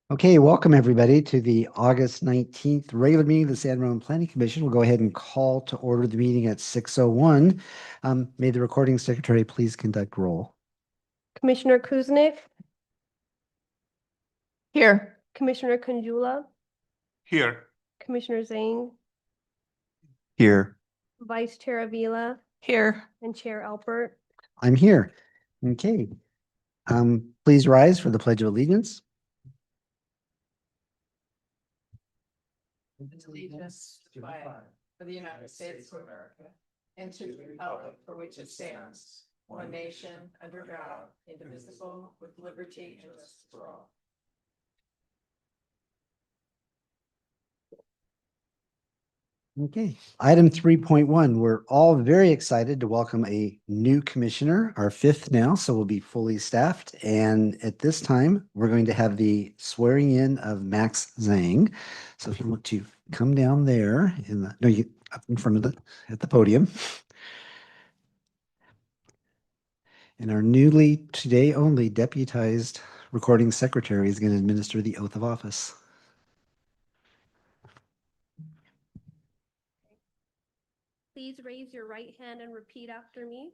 Okay, welcome everybody to the August 19th regular meeting of the San Ramon Planning Commission. We'll go ahead and call to order the meeting at 6:01. May the recording secretary please conduct roll. Commissioner Kuznick, Here. Commissioner Conjula, Here. Commissioner Zhang, Here. Vice Chair Avila, Here. and Chair Alpert. I'm here. Okay. Please rise for the Pledge of Allegiance. Allegiance to the flag of the United States of America and to the republic for which it stands, one nation under God, indivisible, with liberty and justice for all. Okay, item 3.1. We're all very excited to welcome a new commissioner, our fifth now, so we'll be fully staffed. And at this time, we're going to have the swearing in of Max Zhang. So if you want to come down there up in front of at the podium. And our newly today only deputized recording secretary is going to administer the oath of office. Please raise your right hand and repeat after me.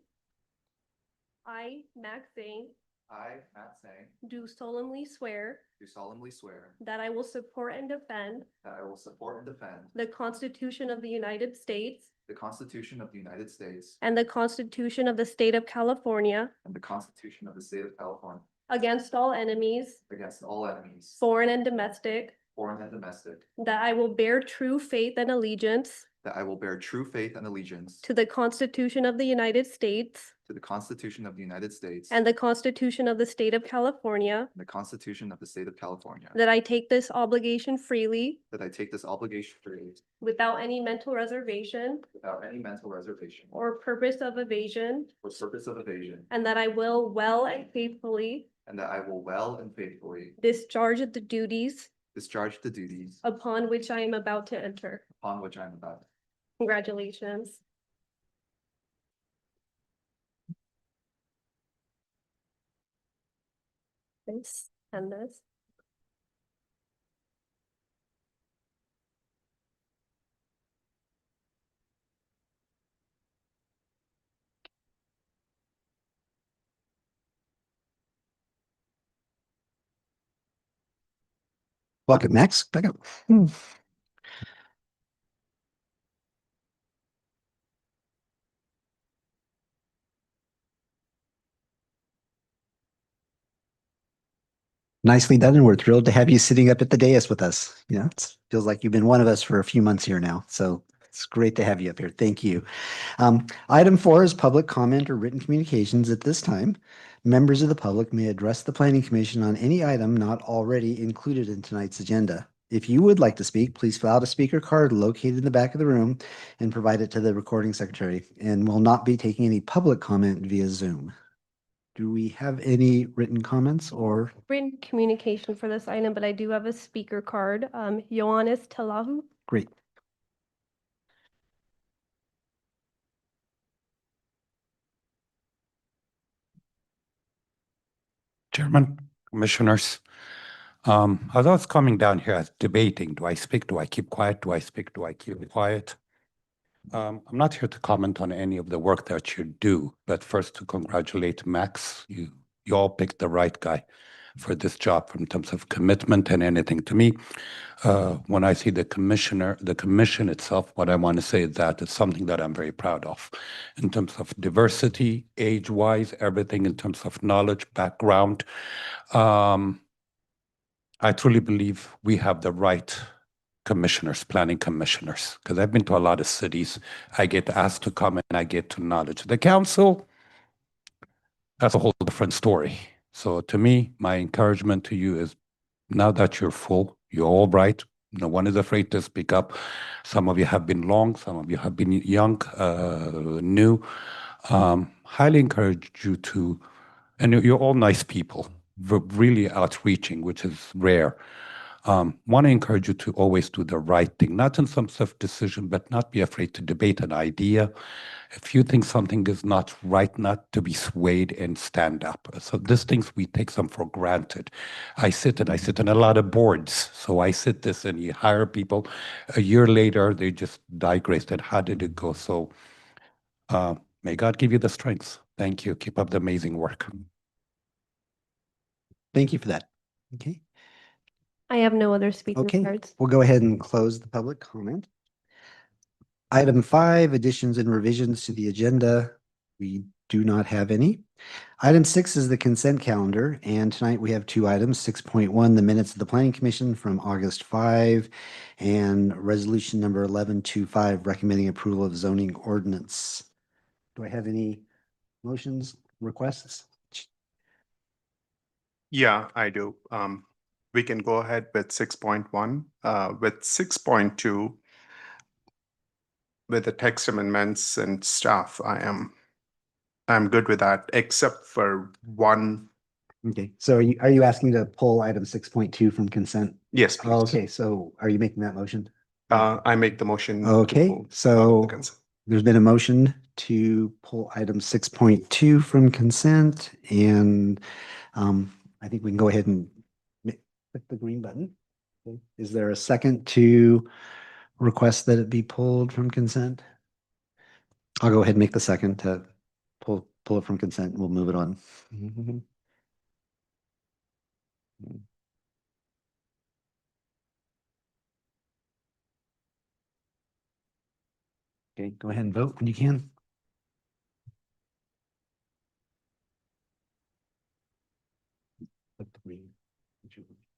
I, Max Zhang, I, Matt Sang, do solemnly swear do solemnly swear that I will support and defend that I will support and defend the Constitution of the United States the Constitution of the United States and the Constitution of the State of California and the Constitution of the State of California against all enemies, against all enemies, foreign and domestic, foreign and domestic, that I will bear true faith and allegiance that I will bear true faith and allegiance to the Constitution of the United States to the Constitution of the United States and the Constitution of the State of California, the Constitution of the State of California, that I take this obligation freely that I take this obligation freely without any mental reservation without any mental reservation or purpose of evasion, or purpose of evasion, and that I will well and faithfully and that I will well and faithfully discharge the duties discharge the duties upon which I am about to enter. upon which I am about to. Congratulations. This and this. Welcome, Max. Back up. Nicely done, and we're thrilled to have you sitting up at the dais with us. It feels like you've been one of us for a few months here now, so it's great to have you up here. Thank you. Item 4 is public comment or written communications. At this time, members of the public may address the Planning Commission on any item not already included in tonight's agenda. If you would like to speak, please fill out a speaker card located in the back of the room and provide it to the recording secretary, and we'll not be taking any public comment via Zoom. Do we have any written comments or? Written communication for this item, but I do have a speaker card. Ioannis Telahu. Great. Chairman, commissioners, as I was coming down here, I was debating, do I speak, do I keep quiet, do I speak, do I keep quiet? I'm not here to comment on any of the work that you do, but first to congratulate Max. You all picked the right guy for this job in terms of commitment and anything. To me, when I see the commission itself, what I want to say is that it's something that I'm very proud of in terms of diversity, age-wise, everything in terms of knowledge, background. I truly believe we have the right commissioners, planning commissioners, because I've been to a lot of cities. I get asked to come and I get to knowledge. The council, that's a whole different story. So to me, my encouragement to you is now that you're full, you're all right. No one is afraid to speak up. Some of you have been long, some of you have been young, new. Highly encourage you to, and you're all nice people, really outreaching, which is rare. Want to encourage you to always do the right thing, not in some sort of decision, but not be afraid to debate an idea. If you think something is not right, not to be swayed and stand up. So these things, we take some for granted. I sit in a lot of boards. So I sit this and you hire people. A year later, they just digressed. And how did it go? So may God give you the strength. Thank you. Keep up the amazing work. Thank you for that. Okay. I have no other speaking Okay, cards. we'll go ahead and close the public comment. Item 5, additions and revisions to the agenda. We do not have any. Item 6 is the consent calendar, and tonight we have 2 items, 6.1, the minutes of the Planning Commission from August 5, and resolution number 1125, recommending approval of zoning ordinance. Do I have any motions, requests? Yeah, I do. We can go ahead with 6.1. With 6.2, with the text amendments and stuff, I'm good with that, except for one. Okay, so are you asking to pull item 6.2 from consent? Yes, please. Okay, so are you making that motion? I make the motion. to Okay, pull, so the consent. there's been a motion to pull item 6.2 from consent, and I think we can go ahead and click the green button. Okay. Is there a second to request that it be pulled from consent? I'll go ahead and make the second to pull it from consent, and we'll move it on. Okay, go ahead and vote when you can.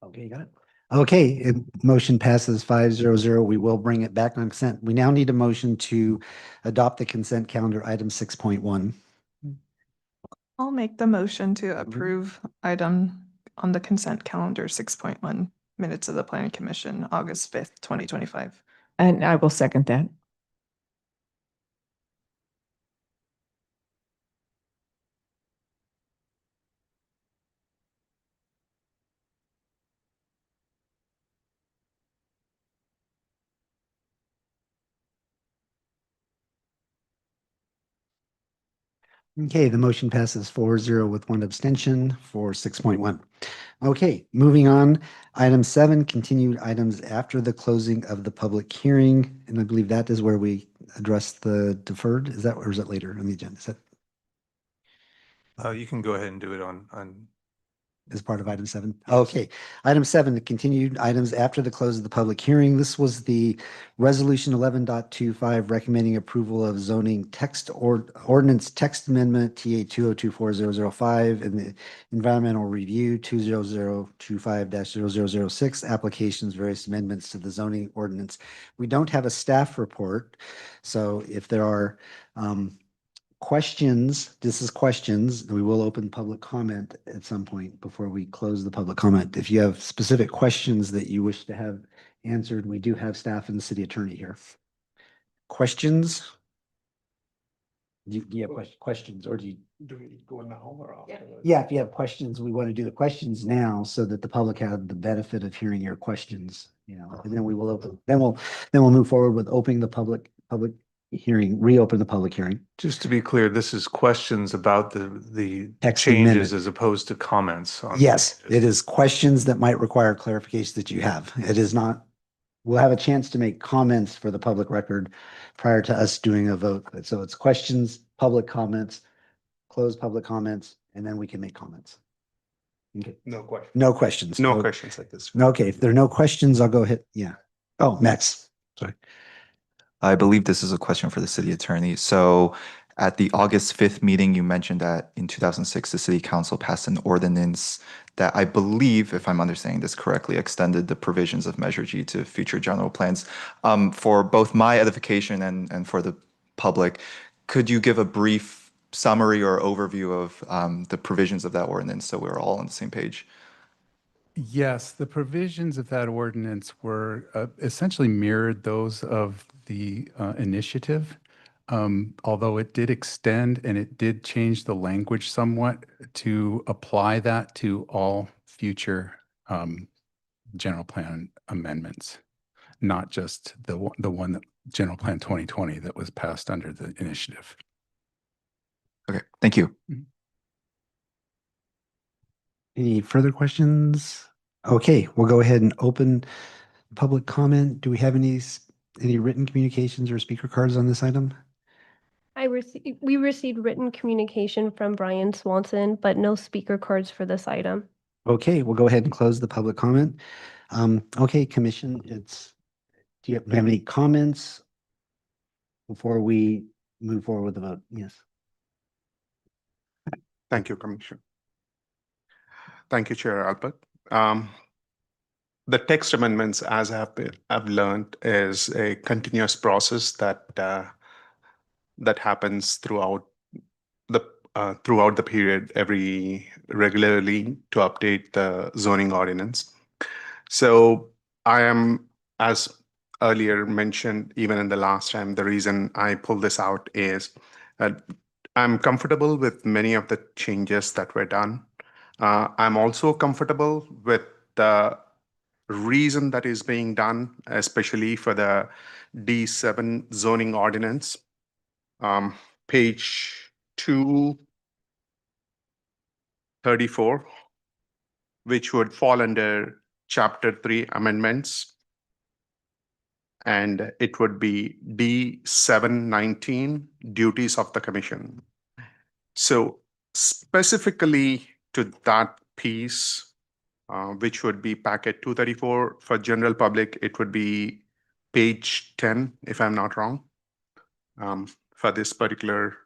Okay, you got it. Okay, motion passes 500. We will bring it back on consent. We now need a motion to adopt the consent calendar item 6.1. I'll make the motion to approve item on the consent calendar 6.1 minutes of the Planning Commission, August 5th, 2025. And I will second that. Okay, the motion passes 4-0 with 1 abstention for 6.1. Okay, moving on. Item 7, continued items after the closing of the public hearing. And I believe that is where we address the deferred. Is that, or is that later on the agenda? Is that You can go ahead and do it on as part of item 7? Okay, item 7, the continued items after the close of the public hearing. This was the resolution 11.25 recommending approval of zoning text or ordinance text amendment TA 2024005 and the environmental review 20025-0006 applications, various amendments to the zoning ordinance. We don't have a staff report, so if there are questions, this is questions. We will open public comment at some point before we close the public comment. If you have specific questions that you wish to have answered, we do have staff and the city attorney here. Questions? Do you have questions, or do you? Do we go now or after? Yeah, if you have questions, we want to do the questions now so that the public have the benefit of hearing your questions, you know, and then we will open, then we'll move forward with opening the public hearing, reopen the public hearing. Just to be clear, this is questions about the Text changes amendment. as opposed to comments. On Yes, it is questions that might require clarification that you have. It is not, we'll have a chance to make comments for the public record prior to us doing a vote. So it's questions, public comments, close public comments, and then we can make comments. Okay, No question. no questions. No questions like this. Okay, if there are no questions, I'll go ahead. Yeah. Oh, Max, sorry. I believe this is a question for the city attorney. So at the August 5th meeting, you mentioned that in 2006, the city council passed an ordinance that I believe, if I'm understanding this correctly, extended the provisions of Measure G to future general plans. For both my edification and for the public, could you give a brief summary or overview of the provisions of that ordinance so we're all on the same page? Yes, the provisions of that ordinance were essentially mirrored those of the initiative, although it did extend and it did change the language somewhat to apply that to all future general plan amendments, not just the one that general plan 2020 that was passed under the initiative. Okay, thank you. Any further questions? Okay, we'll go ahead and open public comment. Do we have any written communications or speaker cards on this item? We received written communication from Brian Swanson, but no speaker cards for this item. Okay, we'll go ahead and close the public comment. Okay, commission, do you have any comments before we move forward with the vote? Yes. Thank you, Commissioner. Thank you, Chair Albert. The text amendments, as I've learned, is a continuous process that happens throughout the period regularly to update the zoning ordinance. So I am, as earlier mentioned, even in the last time, the reason I pulled this out is that I'm comfortable with many of the changes that were done. I'm also comfortable with the reason that is being done, especially for the D7 zoning ordinance. Page 234, which would fall under Chapter 3 amendments. And it would be D719, duties of the commission. So specifically to that piece, which would be packet 234 for general public, it would be page 10, if I'm not wrong, for this particular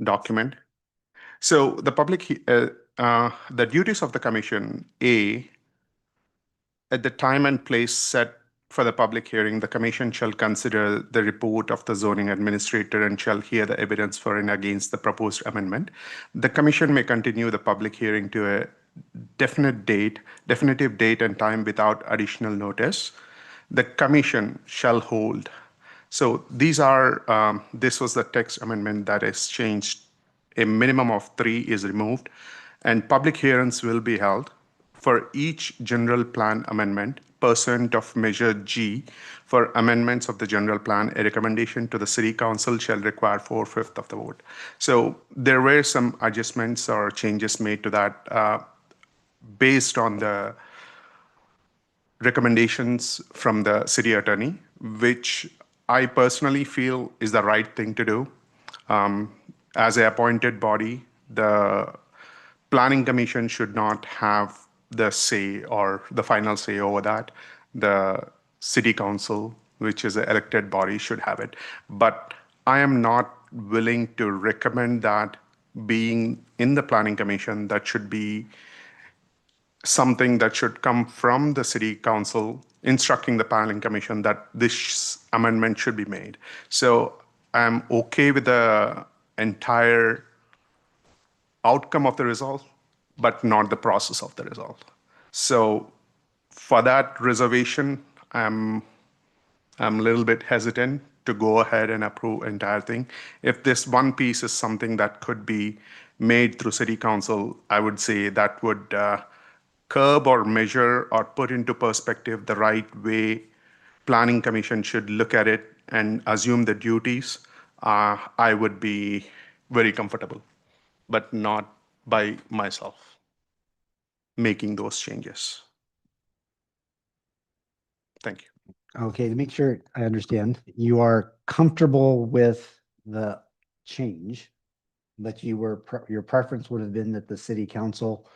document. So the the duties of the commission, at the time and place set for the public hearing, the commission shall consider the report of the zoning administrator and shall hear the evidence for and against the proposed amendment. The commission may continue the public hearing to a definitive date and time without additional notice. The commission shall hold. So these are, this was the text amendment that is changed. A minimum of 3 is removed, and public hearings will be held for each general plan amendment pursuant of Measure G. For amendments of the general plan, a recommendation to the City Council shall require 4/5 of the vote. So there were some adjustments or changes made to that based on the recommendations from the city attorney, which I personally feel is the right thing to do. As an appointed body, the Planning Commission should not have the say or the final say over that. The City Council, which is an elected body, should have it. But I am not willing to recommend that being in the Planning Commission. That should be something that should come from the City Council instructing the Planning Commission that this amendment should be made. So I'm okay with the entire outcome of the result, but not the process of the result. So for that reservation, I'm a little bit hesitant to go ahead and approve entire thing. If this one piece is something that could be made through City Council, I would say that would curb or measure or put into perspective the right way Planning Commission should look at it and assume the duties. I would be very comfortable, but not by myself making those changes. Thank you. Okay, to make sure I understand, you are comfortable with the change, but your preference would have been that the City Council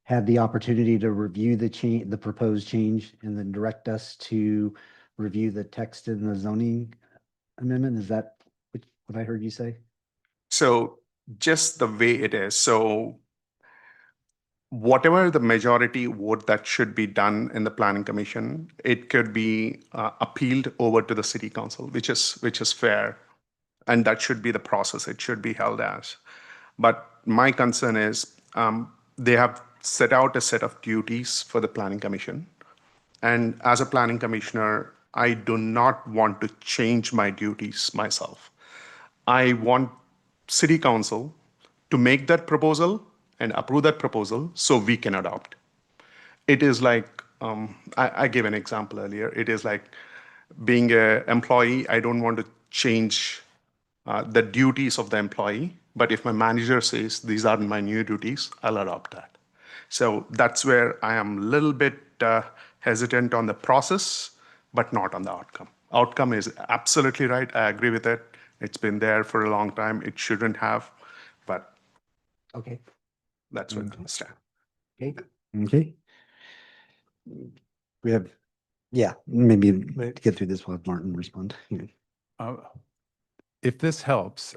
had the opportunity to review the proposed change and then direct us to review the text in the zoning amendment. Is that what I heard you say? So just the way it is. So whatever the majority vote that should be done in the Planning Commission, it could be appealed over to the City Council, which is fair, and that should be the process it should be held as. But my concern is they have set out a set of duties for the Planning Commission, and as a Planning Commissioner, I do not want to change my duties myself. I want City Council to make that proposal and approve that proposal so we can adopt. It is like I gave an example earlier. It is like being an employee, I don't want to change the duties of the employee. But if my manager says these are my new duties, I'll adopt that. So that's where I am a little bit hesitant on the process, but not on the outcome. Outcome is absolutely right. I agree with it. It's been there for a long time. It shouldn't have, but Okay. that's where I stand. Okay. Okay. We have, yeah, maybe to get through this, we'll have Martin respond. If this helps,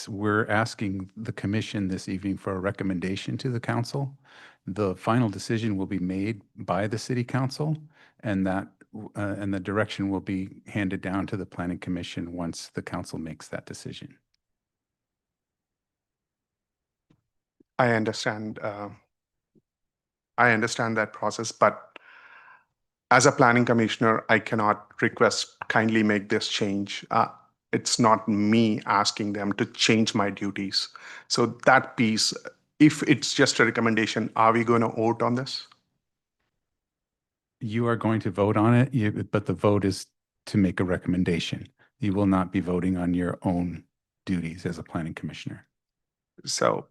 we're asking the commission this evening for a recommendation to the council. The final decision will be made by the city council, and the direction will be handed down to the planning commission once the council makes that decision. I understand. I understand that process, but as a planning commissioner, I cannot request kindly make this change. It's not me asking them to change my duties. So that piece, if it's just a recommendation, are we going to vote on this? You are going to vote on it, but the vote is to make a recommendation. You will not be voting on your own duties as a planning commissioner. So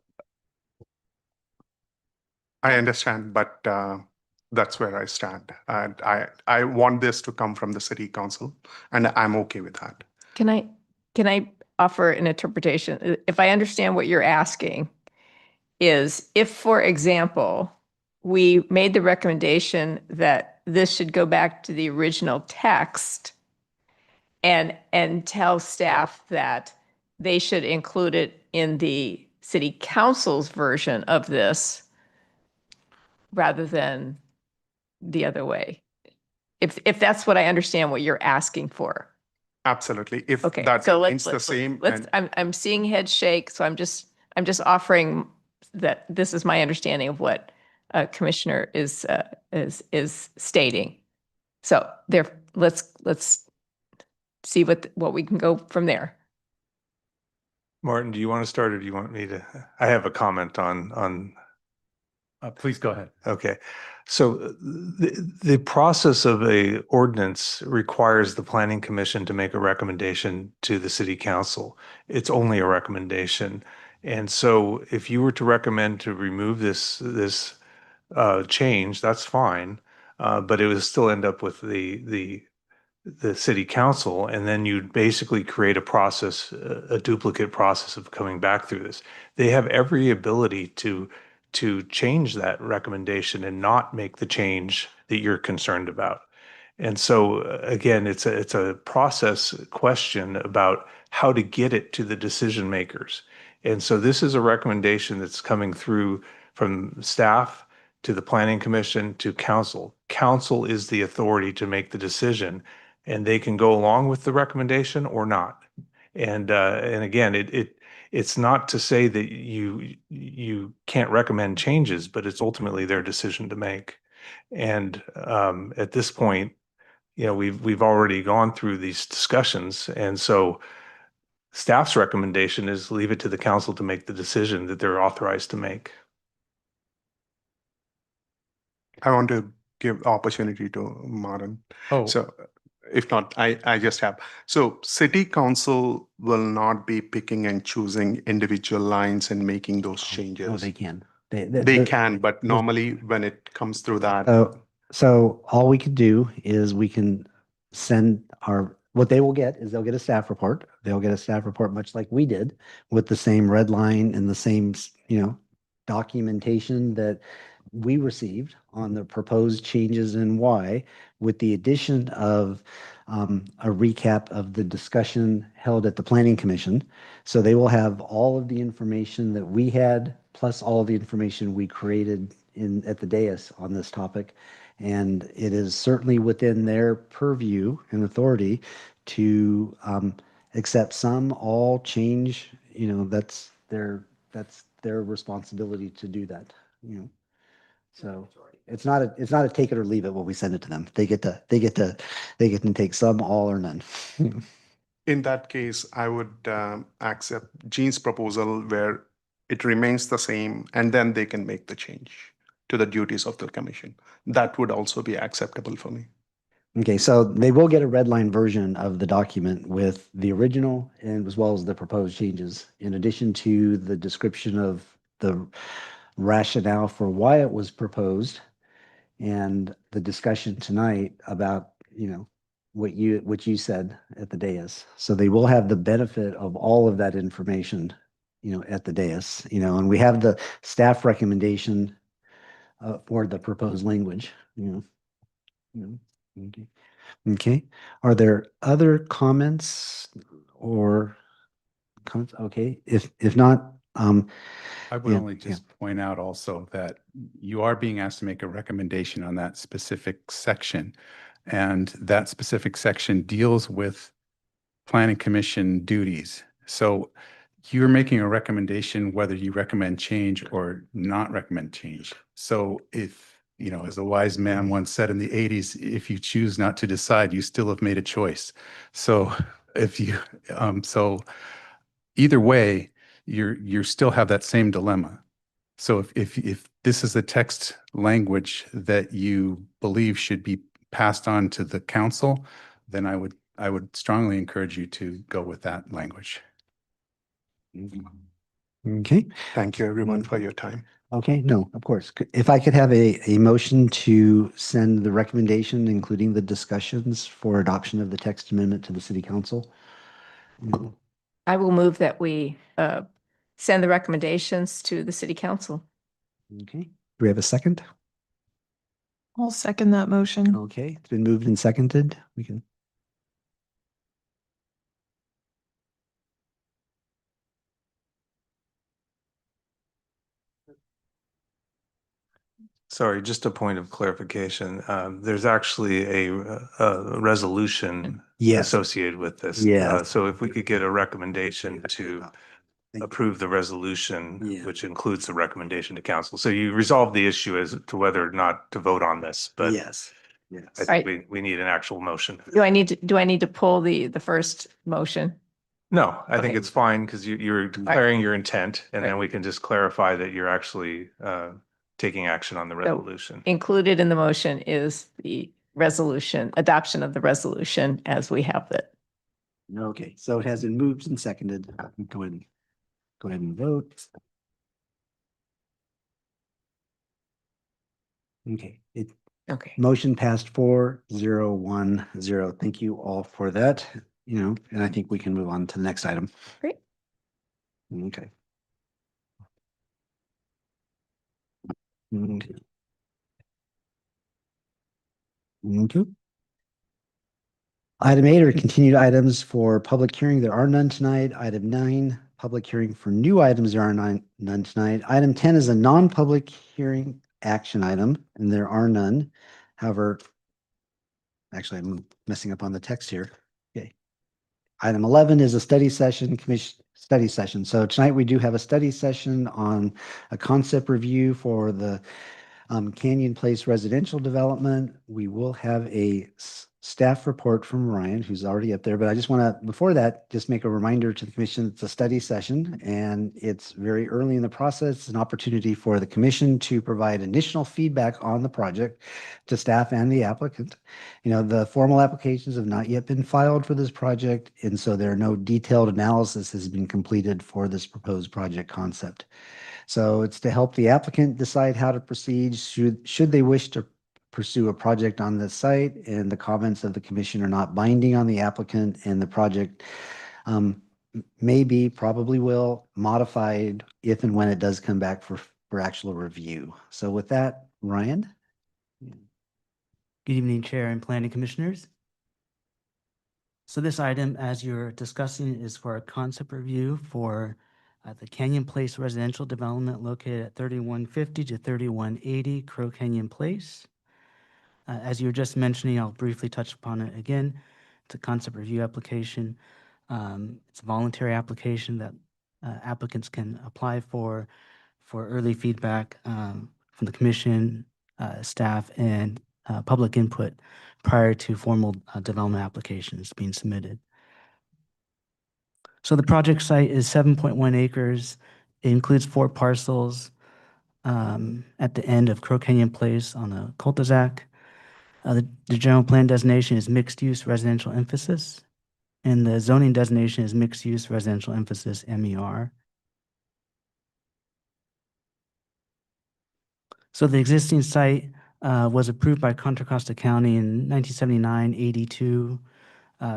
I understand, but that's where I stand. And I want this to come from the city council, and I'm okay with that. Can I offer an interpretation? If I understand what you're asking is if, for example, we made the recommendation that this should go back to the original text and tell staff that they should include it in the city council's version of this rather than the other way. If that's what I understand what you're asking for. Absolutely. If Okay, that so means the same. I'm seeing head shake, so I'm just offering that this is my understanding of what Commissioner is stating. So there, let's see what we can go from there. Martin, do you want to start or do you want me to? I have a comment on. Please go ahead. Okay. So the process of a ordinance requires the planning commission to make a recommendation to the city council. It's only a recommendation. And so if you were to recommend to remove this change, that's fine. But it would still end up with the city council, and then you'd basically create a process, a duplicate process of coming back through this. They have every ability to change that recommendation and not make the change that you're concerned about. And so again, it's a process question about how to get it to the decision makers. And so this is a recommendation that's coming through from staff to the planning commission to council. Council is the authority to make the decision, and they can go along with the recommendation or not. And again, it's not to say that you can't recommend changes, but it's ultimately their decision to make. And at this point, you know, we've already gone through these discussions, and so staff's recommendation is leave it to the council to make the decision that they're authorized to make. I want to give opportunity to Martin. Oh. So if not, I just have. So city council will not be picking and choosing individual lines and making those changes. No, they can. They can, but normally when it comes through that. So all we could do is we can send what they will get is they'll get a staff report. They'll get a staff report much like we did with the same red line and the same, documentation that we received on the proposed changes and why, with the addition of a recap of the discussion held at the Planning Commission. So they will have all of the information that we had, plus all of the information we created at the dais on this topic. And it is certainly within their purview and authority to accept some, all, change, that's their responsibility to do that, So it's not a take it or leave it when we send it to them. They get to take some, all, or none. In that case, I would accept Gene's proposal where it remains the same and then they can make the change. to the duties of the commission. That would also be acceptable for me. Okay, so they will get a red line version of the document with the original and as well as the proposed changes, in addition to the description of the rationale for why it was proposed and the discussion tonight about, what you said at the dais. So they will have the benefit of all of that information, at the dais, and we have the staff recommendation for the proposed language, Okay. Okay. Are there other comments or comments? Okay. If not, I would Yeah, only just point out also that you are being asked to make a recommendation on that specific section. And that specific section deals with planning commission duties. So you're making a recommendation whether you recommend change or not recommend change. So if, as a wise man once said in the 80s, if you choose not to decide, you still have made a choice. So if you, so either way, you still have that same dilemma. So if this is the text language that you believe should be passed on to the council, then I would strongly encourage you to go with that language. okay. Thank you, everyone, for your time. Okay. No, of course. If I could have a motion to send the recommendation, including the discussions for adoption of the text amendment to the city council. I will move that we send the recommendations to the city council. Okay. Do we have a second? I'll second that motion. Okay. It's been moved and seconded. We can. Sorry, just a point of clarification. There's actually a resolution Yes. associated with this. Yes. So if we could get a recommendation to Thank you. approve the resolution, Yeah. which includes the recommendation to council. So you resolve the issue as to whether or not to vote on this, but Yes. Yes. I Right. think we need an actual motion. Do I need to pull the first motion? No, I think Okay. it's fine because you're declaring your intent and then we can just clarify that you're actually taking action on the resolution. Included in the motion is the resolution, adoption of the resolution as we have it. Okay. So it has been moved and seconded. Go ahead and vote. Okay. Okay. Motion passed 4-0-1-0. Thank you all for that, and I think we can move on to the next item. Great. Okay. Okay. Okay. Item 8 are continued items for public hearing. There are none tonight. Item 9, public hearing for new items. There are none tonight. Item 10 is a non-public hearing action item, and there are none. However, actually, I'm messing up on the text here. Okay. Item 11 is a study session, commission study session. So tonight we do have a study session on a concept review for the Canyon Place residential development. We will have a staff report from Ryan, who's already up there, but I just want to, before that, just make a reminder to the commission, it's a study session and it's very early in the process. It's an opportunity for the commission to provide initial feedback on the project to staff and the applicant. The formal applications have not yet been filed for this project, and so there are no detailed analysis has been completed for this proposed project concept. So it's to help the applicant decide how to proceed should they wish to pursue a project on this site, and the comments of the commission are not binding on the applicant, and the project probably will modified if and when it does come back for actual review. So with that, Ryan? Good evening, Chair and Planning Commissioners. So this item, as you're discussing, is for a concept review for the Canyon Place residential development located at 3150 to 3180 Crow Canyon Place. As you were just mentioning, I'll briefly touch upon it again. It's a concept review application. It's a voluntary application that applicants can apply for early feedback from the commission, staff, and public input prior to formal development applications being submitted. So the project site is 7.1 acres. It includes 4 parcels. at the end of Crow Canyon Place on a cul-de-sac. The general plan designation is mixed-use residential emphasis, and the zoning designation is mixed-use residential emphasis, MER. So the existing site was approved by Contra Costa County in 1979-82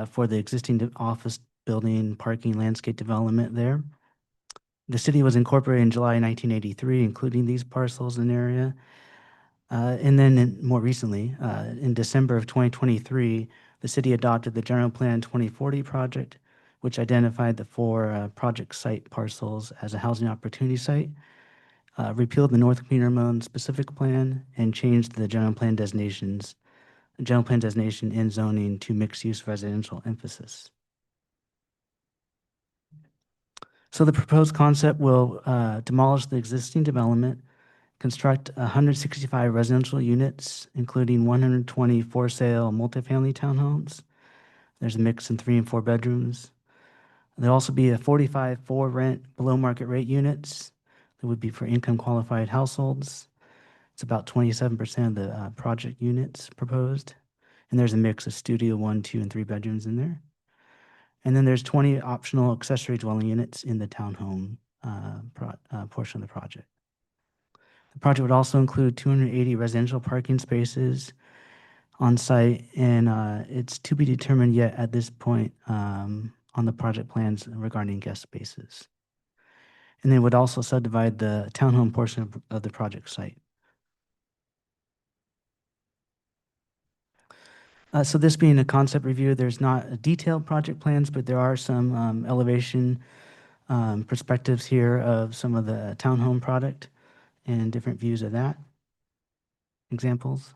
for the existing office building, parking, landscape development there. The city was incorporated in July 1983, including these parcels in the area. And then more recently, in December of 2023, the city adopted the General Plan 2040 project, which identified the 4 project site parcels as a housing opportunity site, repealed the North Queen Ramon specific plan, and changed the general plan designation in zoning to mixed-use residential emphasis. So the proposed concept will demolish the existing development, construct 165 residential units, including 120 for-sale multifamily townhomes. There's a mix in 3 and 4 bedrooms. There'll also be a 45 for-rent below-market rate units that would be for income-qualified households. It's about 27% of the project units proposed. And there's a mix of studio 1, 2, and 3 bedrooms in there. And then there's 20 optional accessory dwelling units in the townhome portion of the project. The project would also include 280 residential parking spaces on site, and it's to be determined yet at this point on the project plans regarding guest spaces. And they would also subdivide the townhome portion of the project site. So this being a concept review, there's not detailed project plans, but there are some elevation perspectives here of some of the townhome product and different views of that, examples.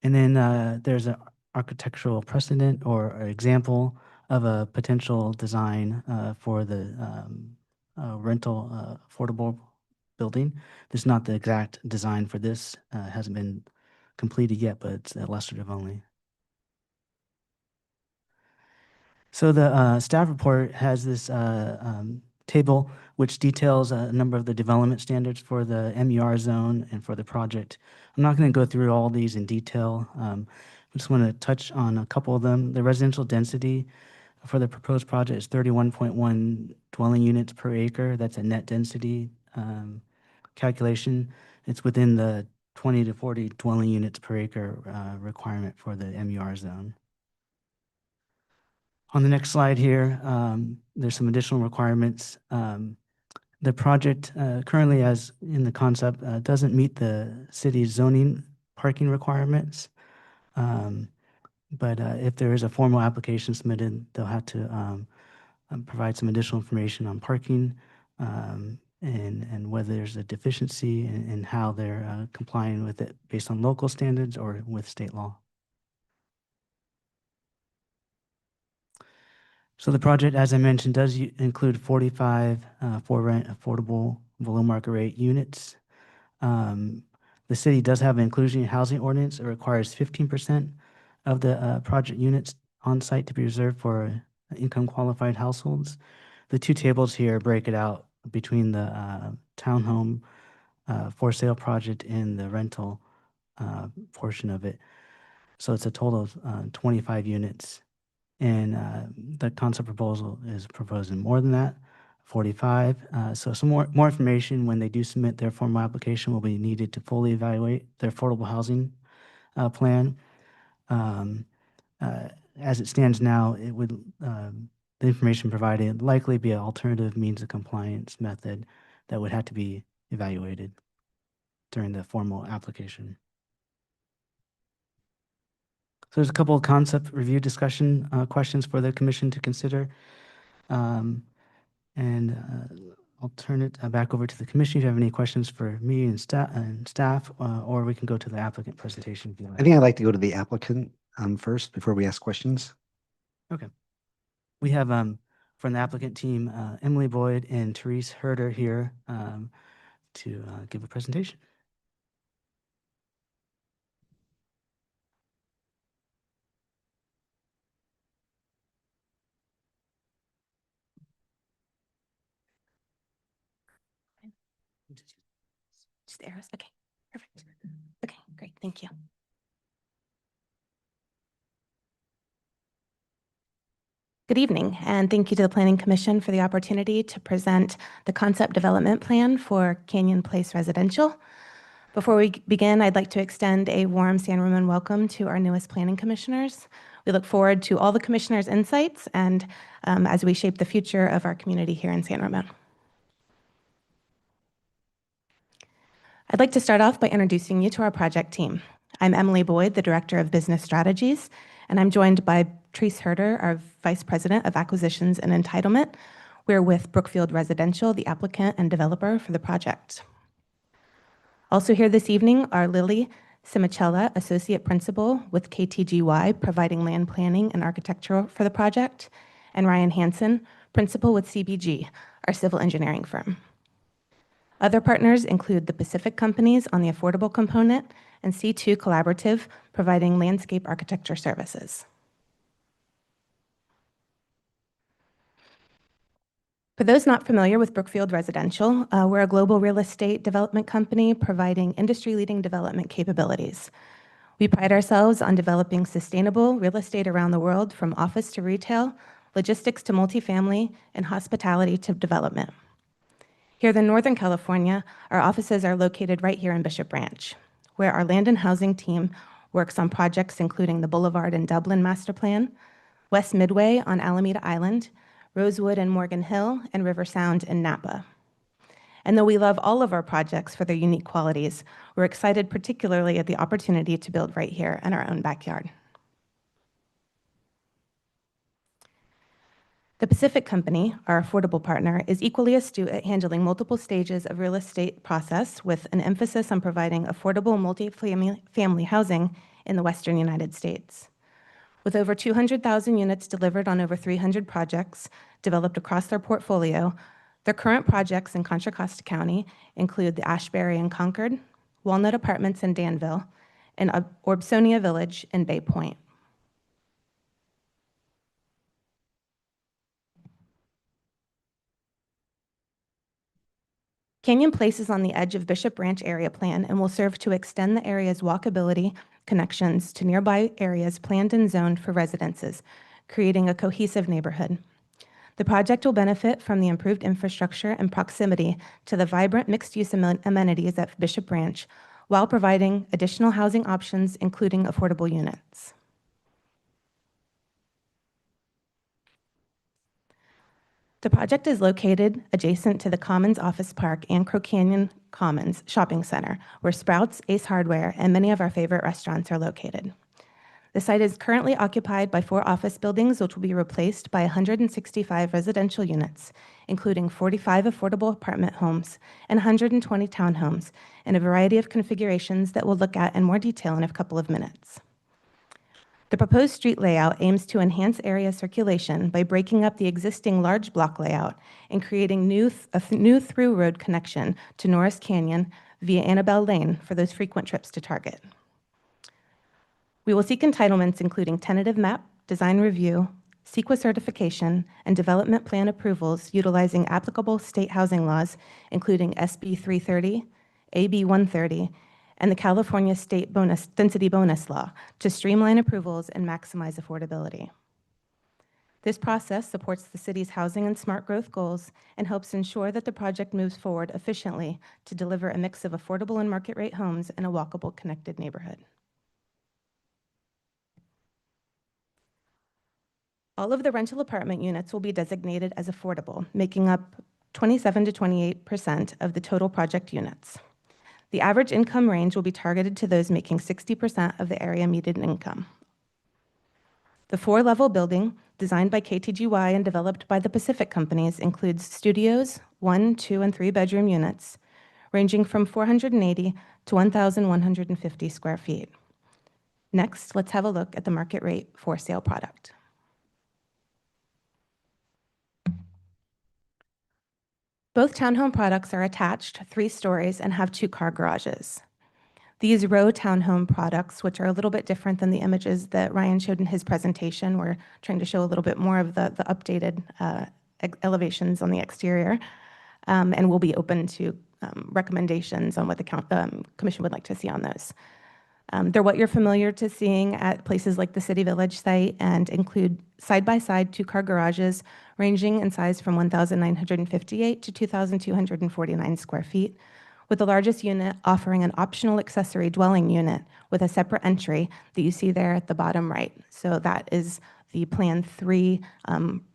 And then there's an architectural precedent or example of a potential design for the rental affordable building. This is not the exact design for this, hasn't been completed yet, but it's illustrative only. So the staff report has this table which details a number of the development standards for the MER zone and for the project. I'm not going to go through all these in detail. I just want to touch on a couple of them. The residential density for the proposed project is 31.1 dwelling units per acre. That's a net density calculation. It's within the 20 to 40 dwelling units per acre requirement for the MER zone. On the next slide here, there's some additional requirements. The project currently, as in the concept, doesn't meet the city's zoning parking requirements. But if there is a formal application submitted, they'll have to provide some additional information on parking and whether there's a deficiency in how they're complying with it based on local standards or with state law. So the project, as I mentioned, does include 45 for-rent affordable below-market rate units. The city does have an inclusionary housing ordinance. It requires 15% of the project units on site to be reserved for income-qualified households. The 2 tables here break it out between the townhome for-sale project and the rental portion of it. So it's a total of 25 units. And the concept proposal is proposing more than that, 45. So some more information when they do submit their formal application will be needed to fully evaluate their affordable housing plan. As it stands now, it would the information provided likely be an alternative means of compliance method that would have to be evaluated during the formal application. So there's a couple of concept review discussion questions for the commission to consider. And I'll turn it back over to the commission if you have any questions for me and staff, or we can go to the applicant presentation. If you like. I think I'd like to go to the applicant first before we ask questions. Okay. We have from the applicant team, Emily Boyd and Therese Herder here to give a presentation. Stairs. Okay, perfect. Okay, great. Thank you. Good evening, and thank you to the Planning Commission for the opportunity to present the concept development plan for Canyon Place Residential. Before we begin, I'd like to extend a warm San Ramon welcome to our newest planning commissioners. We look forward to all the commissioners' insights and as we shape the future of our community here in San Ramon. I'd like to start off by introducing you to our project team. I'm Emily Boyd, the Director of Business Strategies, and I'm joined by Therese Herder, our Vice President of Acquisitions and Entitlement. We're with Brookfield Residential, the applicant and developer for the project. Also here this evening are Lily Simicella, Associate Principal with KTGY, providing land planning and architecture for the project, and Ryan Hansen, Principal with CBG, our civil engineering firm. Other partners include the Pacific Companies on the affordable component and C2 Collaborative, providing landscape architecture services. For those not familiar with Brookfield Residential, we're a global real estate development company providing industry-leading development capabilities. We pride ourselves on developing sustainable real estate around the world, from office to retail, logistics to multifamily, and hospitality to development. Here in Northern California, our offices are located right here in Bishop Branch, where our land and housing team works on projects including the Boulevard in Dublin Master Plan, West Midway on Alameda Island, Rosewood and Morgan Hill, and River Sound in Napa. And though we love all of our projects for their unique qualities, we're excited particularly at the opportunity to build right here in our own backyard. The Pacific Company, our affordable partner, is equally astute at handling multiple stages of real estate process with an emphasis on providing affordable multi-family housing in the Western United States. With over 200,000 units delivered on over 300 projects developed across their portfolio, their current projects in Contra Costa County include the Ashbury in Concord, Walnut Apartments in Danville, and Orbsonia Village in Bay Point. Canyon Place is on the edge of Bishop Branch Area Plan and will serve to extend the area's walkability connections to nearby areas planned and zoned for residences, creating a cohesive neighborhood. The project will benefit from the improved infrastructure and proximity to the vibrant mixed-use amenities at Bishop Branch, while providing additional housing options, including affordable units. The project is located adjacent to the Commons Office Park and Crow Canyon Commons Shopping Center, where Sprouts, Ace Hardware, and many of our favorite restaurants are located. The site is currently occupied by 4 office buildings, which will be replaced by 165 residential units, including 45 affordable apartment homes and 120 townhomes, in a variety of configurations that we'll look at in more detail in a couple of minutes. The proposed street layout aims to enhance area circulation by breaking up the existing large block layout and creating a new through road connection to Norris Canyon via Annabelle Lane for those frequent trips to Target. We will seek entitlements including tentative map, design review, CEQA certification, and development plan approvals utilizing applicable state housing laws, including SB 330, AB 130, and the California State Density Bonus Law to streamline approvals and maximize affordability. This process supports the city's housing and smart growth goals and helps ensure that the project moves forward efficiently to deliver a mix of affordable and market rate homes in a walkable, connected neighborhood. All of the rental apartment units will be designated as affordable, making up 27 to 28% of the total project units. The average income range will be targeted to those making 60% of the area median income. The 4-level building, designed by KTGY and developed by the Pacific Companies, includes studios, 1, 2, and 3-bedroom units, ranging from 480 to 1,150 square feet. Next, let's have a look at the market rate for sale product. Both townhome products are attached 3 stories and have 2-car garages. These row townhome products, which are a little bit different than the images that Ryan showed in his presentation, we're trying to show a little bit more of the updated elevations on the exterior, and will be open to recommendations on what the commission would like to see on those. They're what you're familiar to seeing at places like the City Village site and include side-by-side two-car garages ranging in size from 1,958 to 2,249 square feet, with the largest unit offering an optional accessory dwelling unit with a separate entry that you see there at the bottom right. So that is the Plan 3,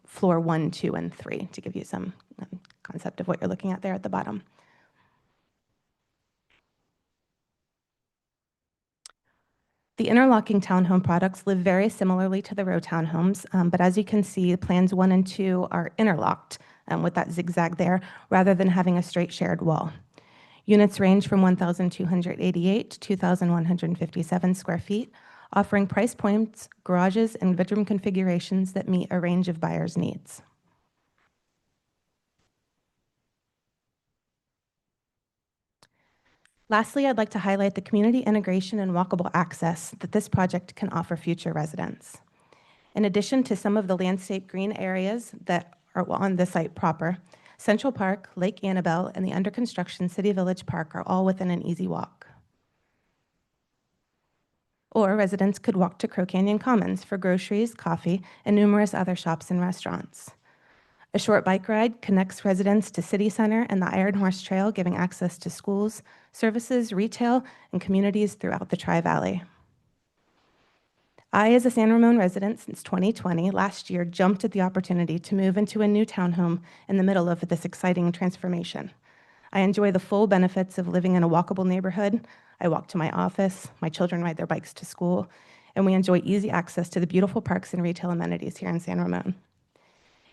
floor 1, 2, and 3, to give you some concept of what you're looking at there at the bottom. The interlocking townhome products live very similarly to the row townhomes, but as you can see, plans 1 and 2 are interlocked with that zigzag there, rather than having a straight shared wall. Units range from 1,288 to 2,157 square feet, offering price points, garages, and bedroom configurations that meet a range of buyers' needs. Lastly, I'd like to highlight the community integration and walkable access that this project can offer future residents. In addition to some of the landscape green areas that are on the site proper, Central Park, Lake Annabelle, and the under construction City Village Park are all within an easy walk. Or residents could walk to Crow Canyon Commons for groceries, coffee, and numerous other shops and restaurants. A short bike ride connects residents to City Center and the Iron Horse Trail, giving access to schools, services, retail, and communities throughout the Tri-Valley. I, as a San Ramon resident since 2020, last year jumped at the opportunity to move into a new townhome in the middle of this exciting transformation. I enjoy the full benefits of living in a walkable neighborhood. I walk to my office, my children ride their bikes to school, and we enjoy easy access to the beautiful parks and retail amenities here in San Ramon.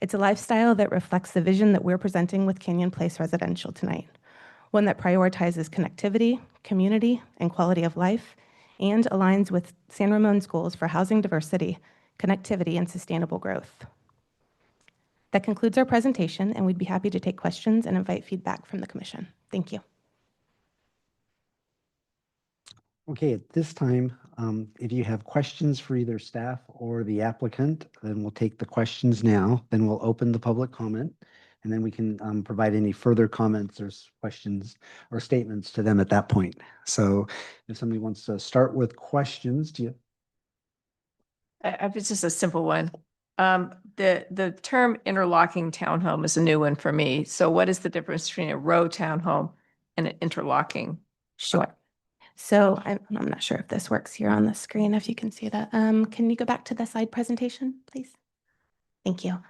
It's a lifestyle that reflects the vision that we're presenting with Canyon Place Residential tonight, one that prioritizes connectivity, community, and quality of life, and aligns with San Ramon's goals for housing diversity, connectivity, and sustainable growth. That concludes our presentation, and we'd be happy to take questions and invite feedback from the commission. Thank you. Okay, at this time, if you have questions for either staff or the applicant, then we'll take the questions now. Then we'll open the public comment, and then we can provide any further comments or questions or statements to them at that point. So if somebody wants to start with questions, do you? It's just a simple one. The term interlocking townhome is a new one for me. So what is the difference between a row townhome and an interlocking? Sure. So I'm not sure if this works here on the screen, if you can see that. Can you go back to the slide presentation, please? Thank you.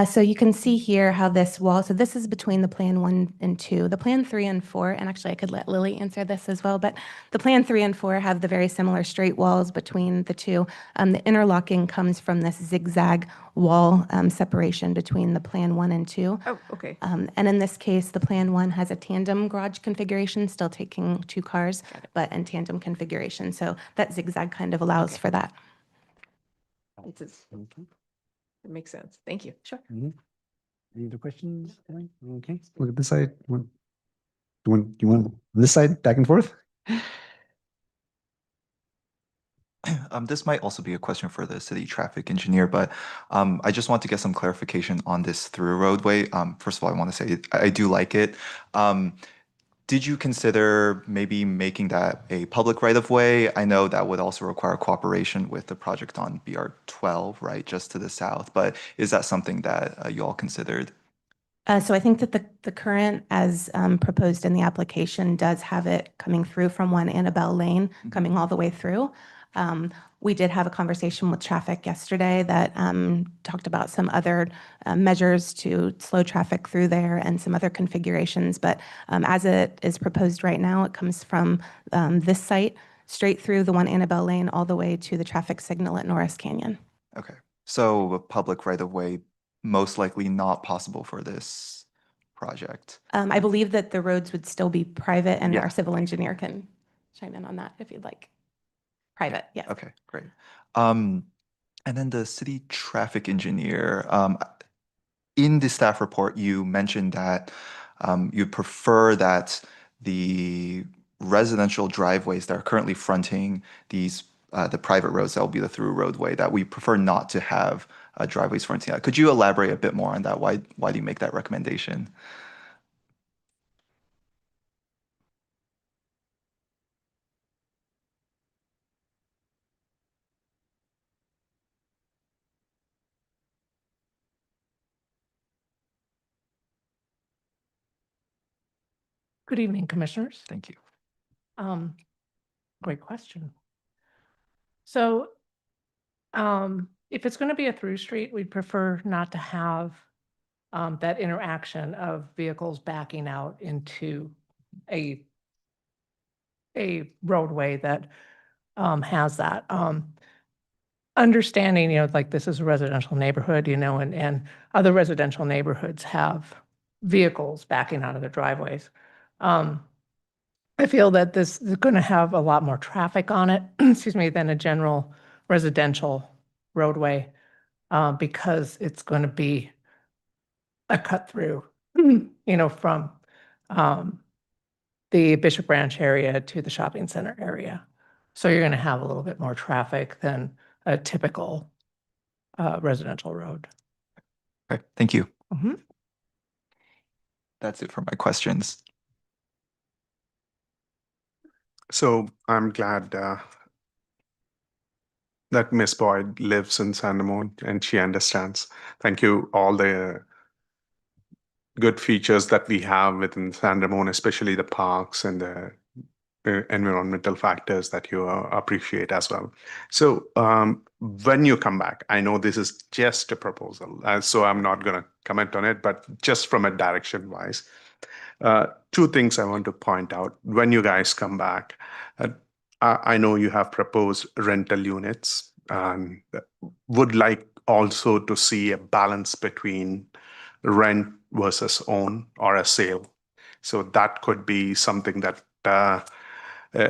So you can see here how this wall, so this is between the Plan 1 and 2. The Plan 3 and 4, and actually I could let Lily answer this as well, but the Plan 3 and 4 have the very similar straight walls between the two. The interlocking comes from this zigzag wall separation between the Plan 1 and 2. Oh, okay. And in this case, the Plan 1 has a tandem garage configuration, still taking 2 cars, but in tandem configuration. So that zigzag kind of allows for that. It makes sense. Thank you. Sure. Any other questions? Okay, look at this side. You want this side back and forth? This might also be a question for the city traffic engineer, but I just want to get some clarification on this through roadway. First of all, I want to say I do like it. Did you consider maybe making that a public right-of-way? I know that would also require cooperation with the project on BR 12, right, just to the south, but is that something that you all considered? So I think that the current, as proposed in the application, does have it coming through from 1 Annabelle Lane, coming all the way through. We did have a conversation with traffic yesterday that talked about some other measures to slow traffic through there and some other configurations. But as it is proposed right now, it comes from this site straight through the 1 Annabelle Lane all the way to the traffic signal at Norris Canyon. Okay, so a public right-of-way most likely not possible for this project. I believe that the roads would still be private, and Yeah. our civil engineer can chime in on that if you'd like. Private, yes. Okay, great. And then the city traffic engineer, in the staff report, you mentioned that you prefer that the residential driveways that are currently fronting these the private roads that will be the through roadway, that we prefer not to have driveways fronting that. Could you elaborate a bit more on that? Why do you make that recommendation? Good evening, Commissioners. Thank you. Great question. So, if it's going to be a through street, we'd prefer not to have that interaction of vehicles backing out into a roadway that has that. Understanding, like this is a residential neighborhood, and other residential neighborhoods have vehicles backing out of their driveways. I feel that this is going to have a lot more traffic on it, excuse me, than a general residential roadway, because it's going to be a cut through, from the Bishop Ranch area to the shopping center area. So you're going to have a little bit more traffic than a typical residential road. Okay, thank you. Mhm. That's it for my questions. So I'm glad that Miss Boyd lives in San Ramon and she understands. Thank you. All the good features that we have within San Ramon, especially the parks and the environmental factors that you appreciate as well. So when you come back, I know this is just a proposal, so I'm not going to comment on it, but just from a direction wise, two things I want to point out. When you guys come back, I know you have proposed rental units and would like also to see a balance between rent versus own or a sale. So that could be something that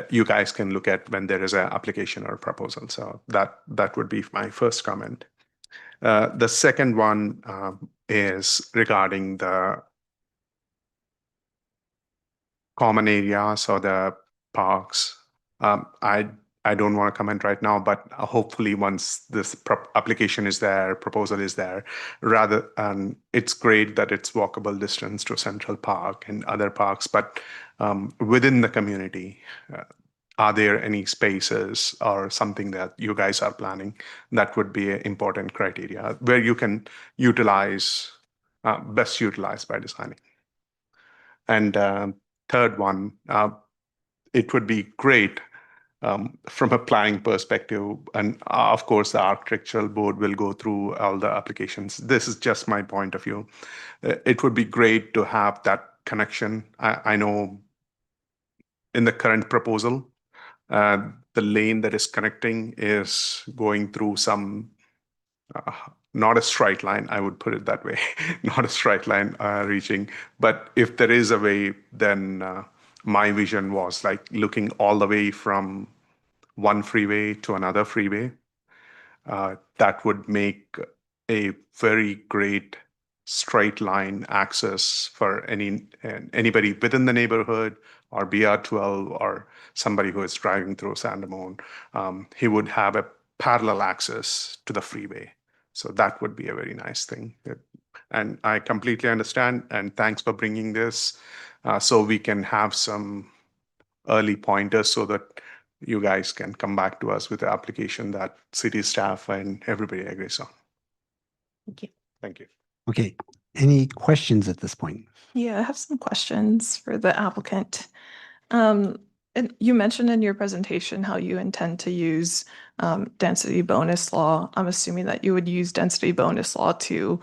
you guys can look at when there is an application or a proposal. So that would be my first comment. The second one is regarding the common areas or the parks. I don't want to comment right now, but hopefully once this application is there, proposal is there, it's great that it's walkable distance to Central Park and other parks, but within the community, are there any spaces or something that you guys are planning that would be an important criteria where you can best utilize by designing? And third one, it would be great from a planning perspective, and of course the architectural board will go through all the applications. This is just my point of view. It would be great to have that connection. I know in the current proposal, the lane that is connecting is going through some, not a straight line, I would put it that way, not a straight line reaching. But if there is a way, then my vision was like looking all the way from one freeway to another freeway. That would make a very great straight line access for anybody within the neighborhood or BR12 or somebody who is driving through San Ramon. He would have a parallel access to the freeway. So that would be a very nice thing. And I completely understand, and thanks for bringing this so we can have some early pointers so that you guys can come back to us with the application that city staff and everybody agrees on. Thank you. Thank you. Okay, any questions at this point? Yeah, I have some questions for the applicant. And you mentioned in your presentation how you intend to use density bonus law. I'm assuming that you would use density bonus law to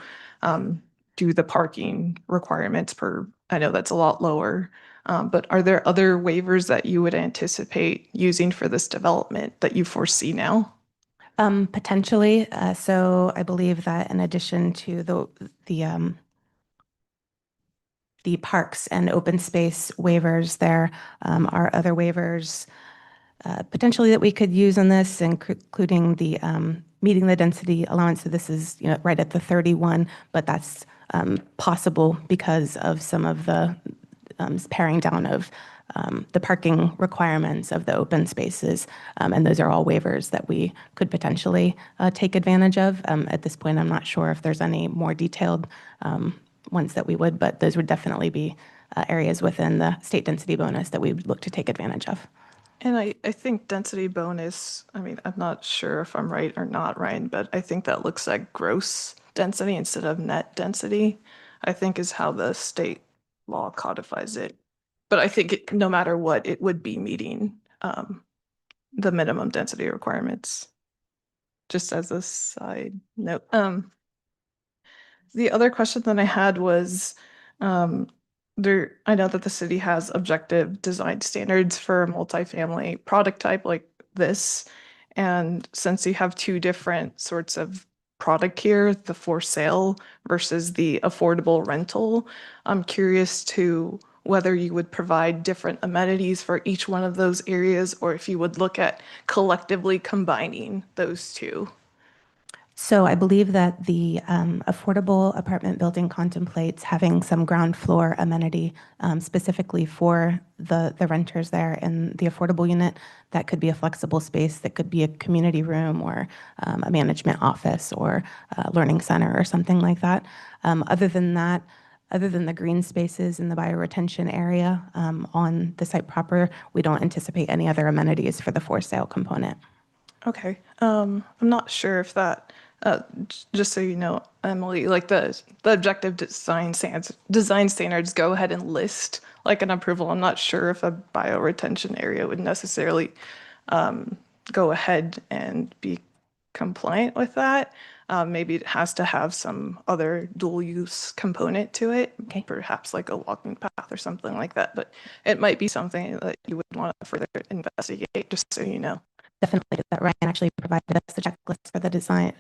do the parking requirements I know that's a lot lower, but are there other waivers that you would anticipate using for this development that you foresee now? Potentially. So I believe that in addition to the parks and open space waivers, there are other waivers potentially that we could use on this, including the meeting the density allowance. So this is right at the 31, but that's possible because of some of the paring down of the parking requirements of the open spaces. And those are all waivers that we could potentially take advantage of. At this point, I'm not sure if there's any more detailed ones that we would, but those would definitely be areas within the state density bonus that we would look to take advantage of. And I think density bonus, I mean, I'm not sure if I'm right or not, Ryan, but I think that looks like gross density instead of net density, I think is how the state law codifies it. but I think no matter what, it would be meeting the minimum density requirements. Just as a side note. The other question that I had was, I know that the city has objective design standards for a multifamily product type like this. And since you have two different sorts of product here, the for sale versus the affordable rental, I'm curious to whether you would provide different amenities for each one of those areas, or if you would look at collectively combining those two. So I believe that the affordable apartment building contemplates having some ground floor amenity specifically for the renters there in the affordable unit. That could be a flexible space, that could be a community room or a management office or a learning center or something like that. Other than that, other than the green spaces in the bioretention area on the site proper, we don't anticipate any other amenities for the for sale component. Okay, I'm not sure if that, just so you know, Emily, like the objective design standards go ahead and list like an approval. I'm not sure if a bioretention area would necessarily go ahead and be compliant with that. Maybe it has to have some other dual use component to it, perhaps like a walking path or something like that. But it might be something that you would want to further investigate, just so you know. Definitely, that Ryan actually provided us the checklist for the design,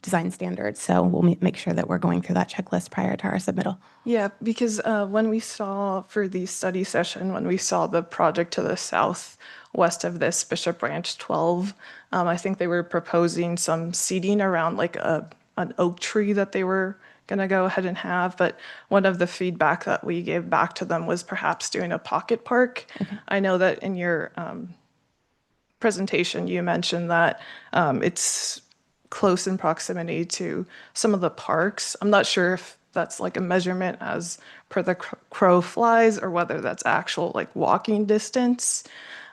design standards. So we'll make sure that we're going through that checklist prior to our submittal. Yeah, because when we saw for the study session, when we saw the project to the southwest of this, Bishop Branch 12, I think they were proposing some seating around like an oak tree that they were going to go ahead and have. But one of the feedback that we gave back to them was perhaps doing a pocket park. I know that in your presentation, you mentioned that it's close in proximity to some of the parks. I'm not sure if that's like a measurement as per the crow flies or whether that's actual like walking distance.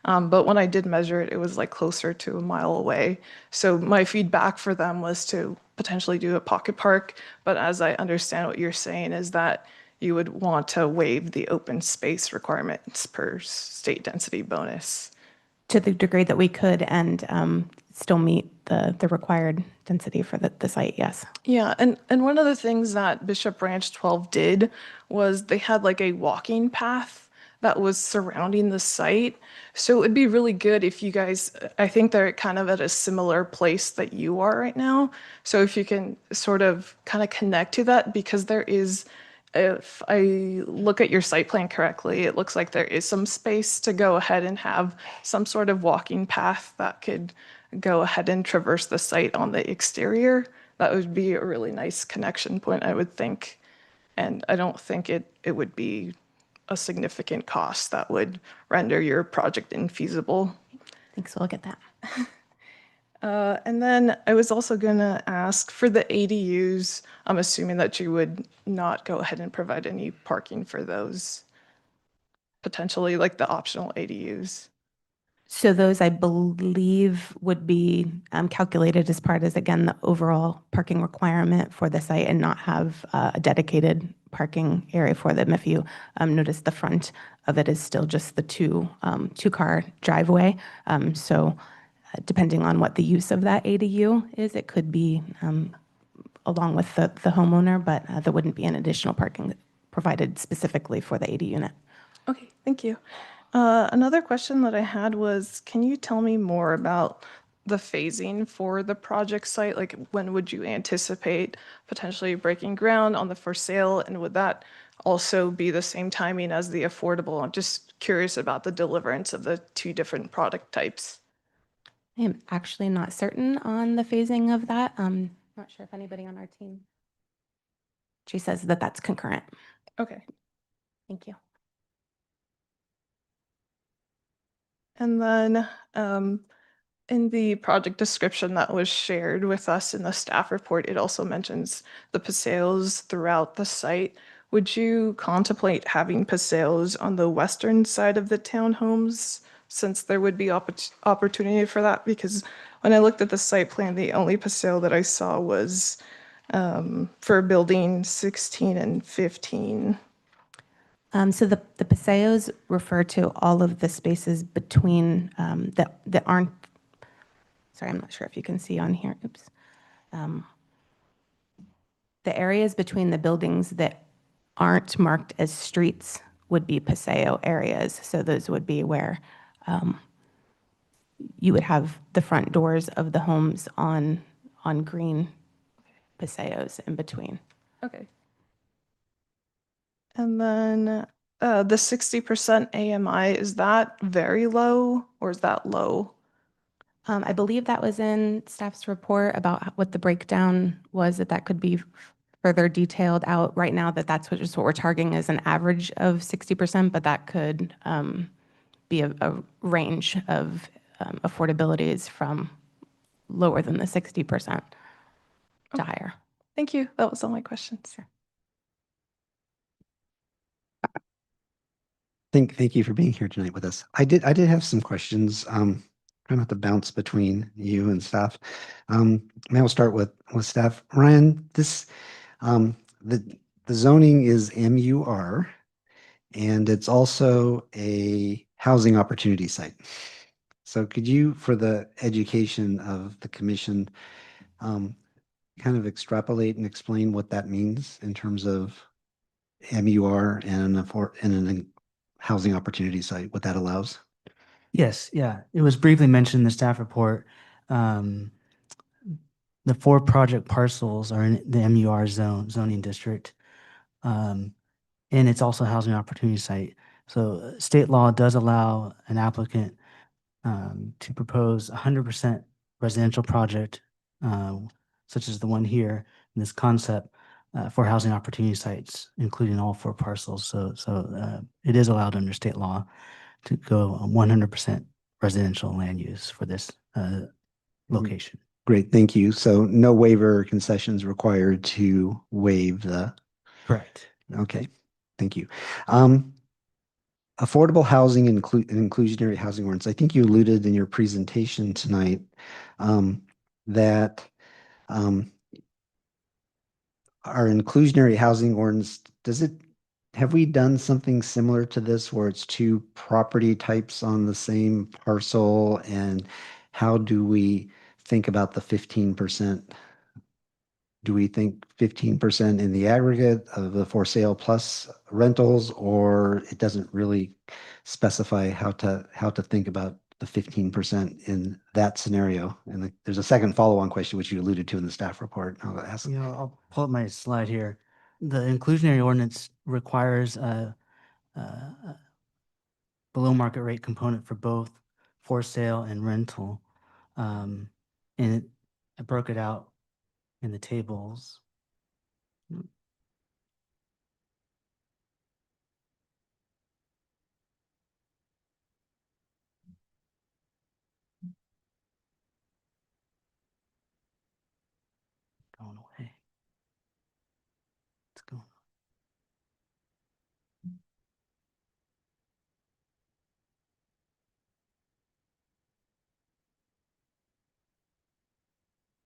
But when I did measure it, it was like closer to a mile away. So my feedback for them was to potentially do a pocket park. But as I understand what you're saying is that you would want to waive the open space requirements per state density bonus. To the degree that we could and still meet the required density for the site, yes. Yeah, and one of the things that Bishop Branch 12 did was they had like a walking path that was surrounding the site. So it'd be really good if you guys, I think they're kind of at a similar place that you are right now. So if you can sort of kind of connect to that, because there is, if I look at your site plan correctly, it looks like there is some space to go ahead and have some sort of walking path that could go ahead and traverse the site on the exterior. That would be a really nice connection point, I would think. And I don't think it would be a significant cost that would render your project infeasible. Thanks, we'll get that. And then I was also going to ask for the ADUs, I'm assuming that you would not go ahead and provide any parking for those, potentially like the optional ADUs. So those, I believe, would be calculated as part of, again, the overall parking requirement for the site and not have a dedicated parking area for them. If you notice, the front of it is still just the two-car driveway. So depending on what the use of that ADU is, it could be along with the homeowner, but there wouldn't be an additional parking provided specifically for the ADU unit. Okay, thank you. Another question that I had was, can you tell me more about the phasing for the project site? Like, when would you anticipate potentially breaking ground on the for sale? And would that also be the same timing as the affordable? I'm just curious about the deliverance of the two different product types. I am actually not certain on the phasing of that. Not sure if anybody on our team. She says that that's concurrent. Okay. Thank you. And then in the project description that was shared with us in the staff report, it also mentions the paseos throughout the site. Would you contemplate having paseos on the western side of the townhomes, since there would be opportunity for that? Because when I looked at the site plan, the only paseo that I saw was for building 16 and 15. So the paseos refer to all of the spaces between that aren't, sorry, I'm not sure if you can see on here, oops. The areas between the buildings that aren't marked as streets would be paseo areas. So those would be where you would have the front doors of the homes on green paseos in between. Okay. And then the 60% AMI, is that very low or is that low? I believe that was in staff's report about what the breakdown was, that could be further detailed out. Right now, that's just what we're targeting as an average of 60%, but that could be a range of affordabilities from lower than the 60% to higher. Thank you. That was all my questions. Thank you for being here tonight with us. I did have some questions. Try not to bounce between you and staff. Maybe I'll start with staff. Ryan, this the zoning is MUR, and it's also a housing opportunity site. So could you, for the education of the commission, kind of extrapolate and explain what that means in terms of MUR and a housing opportunity site, what that allows? Yes, yeah. It was briefly mentioned in the staff report. The 4 project parcels are in the MUR zoning district. And it's also a housing opportunity site. So state law does allow an applicant to propose 100% residential project, such as the one here in this concept, for housing opportunity sites, including all 4 parcels. So it is allowed under state law to go 100% residential land use for this location. Great, thank you. So no waiver or concessions required to waive the. Correct. Okay, thank you. Affordable housing and inclusionary housing ordinance. I think you alluded in your presentation tonight that our inclusionary housing ordinance, have we done something similar to this where it's 2 property types on the same parcel? And how do we think about the 15%? Do we think 15% in the aggregate of the for sale plus rentals, or it doesn't really specify how to think about the 15% in that scenario? And there's a second follow-on question, which you alluded to in the staff report. I'll ask. I'll pull up my slide here. The inclusionary ordinance requires a below market rate component for both for sale and rental. And I broke it out in the tables. Going away. It's going.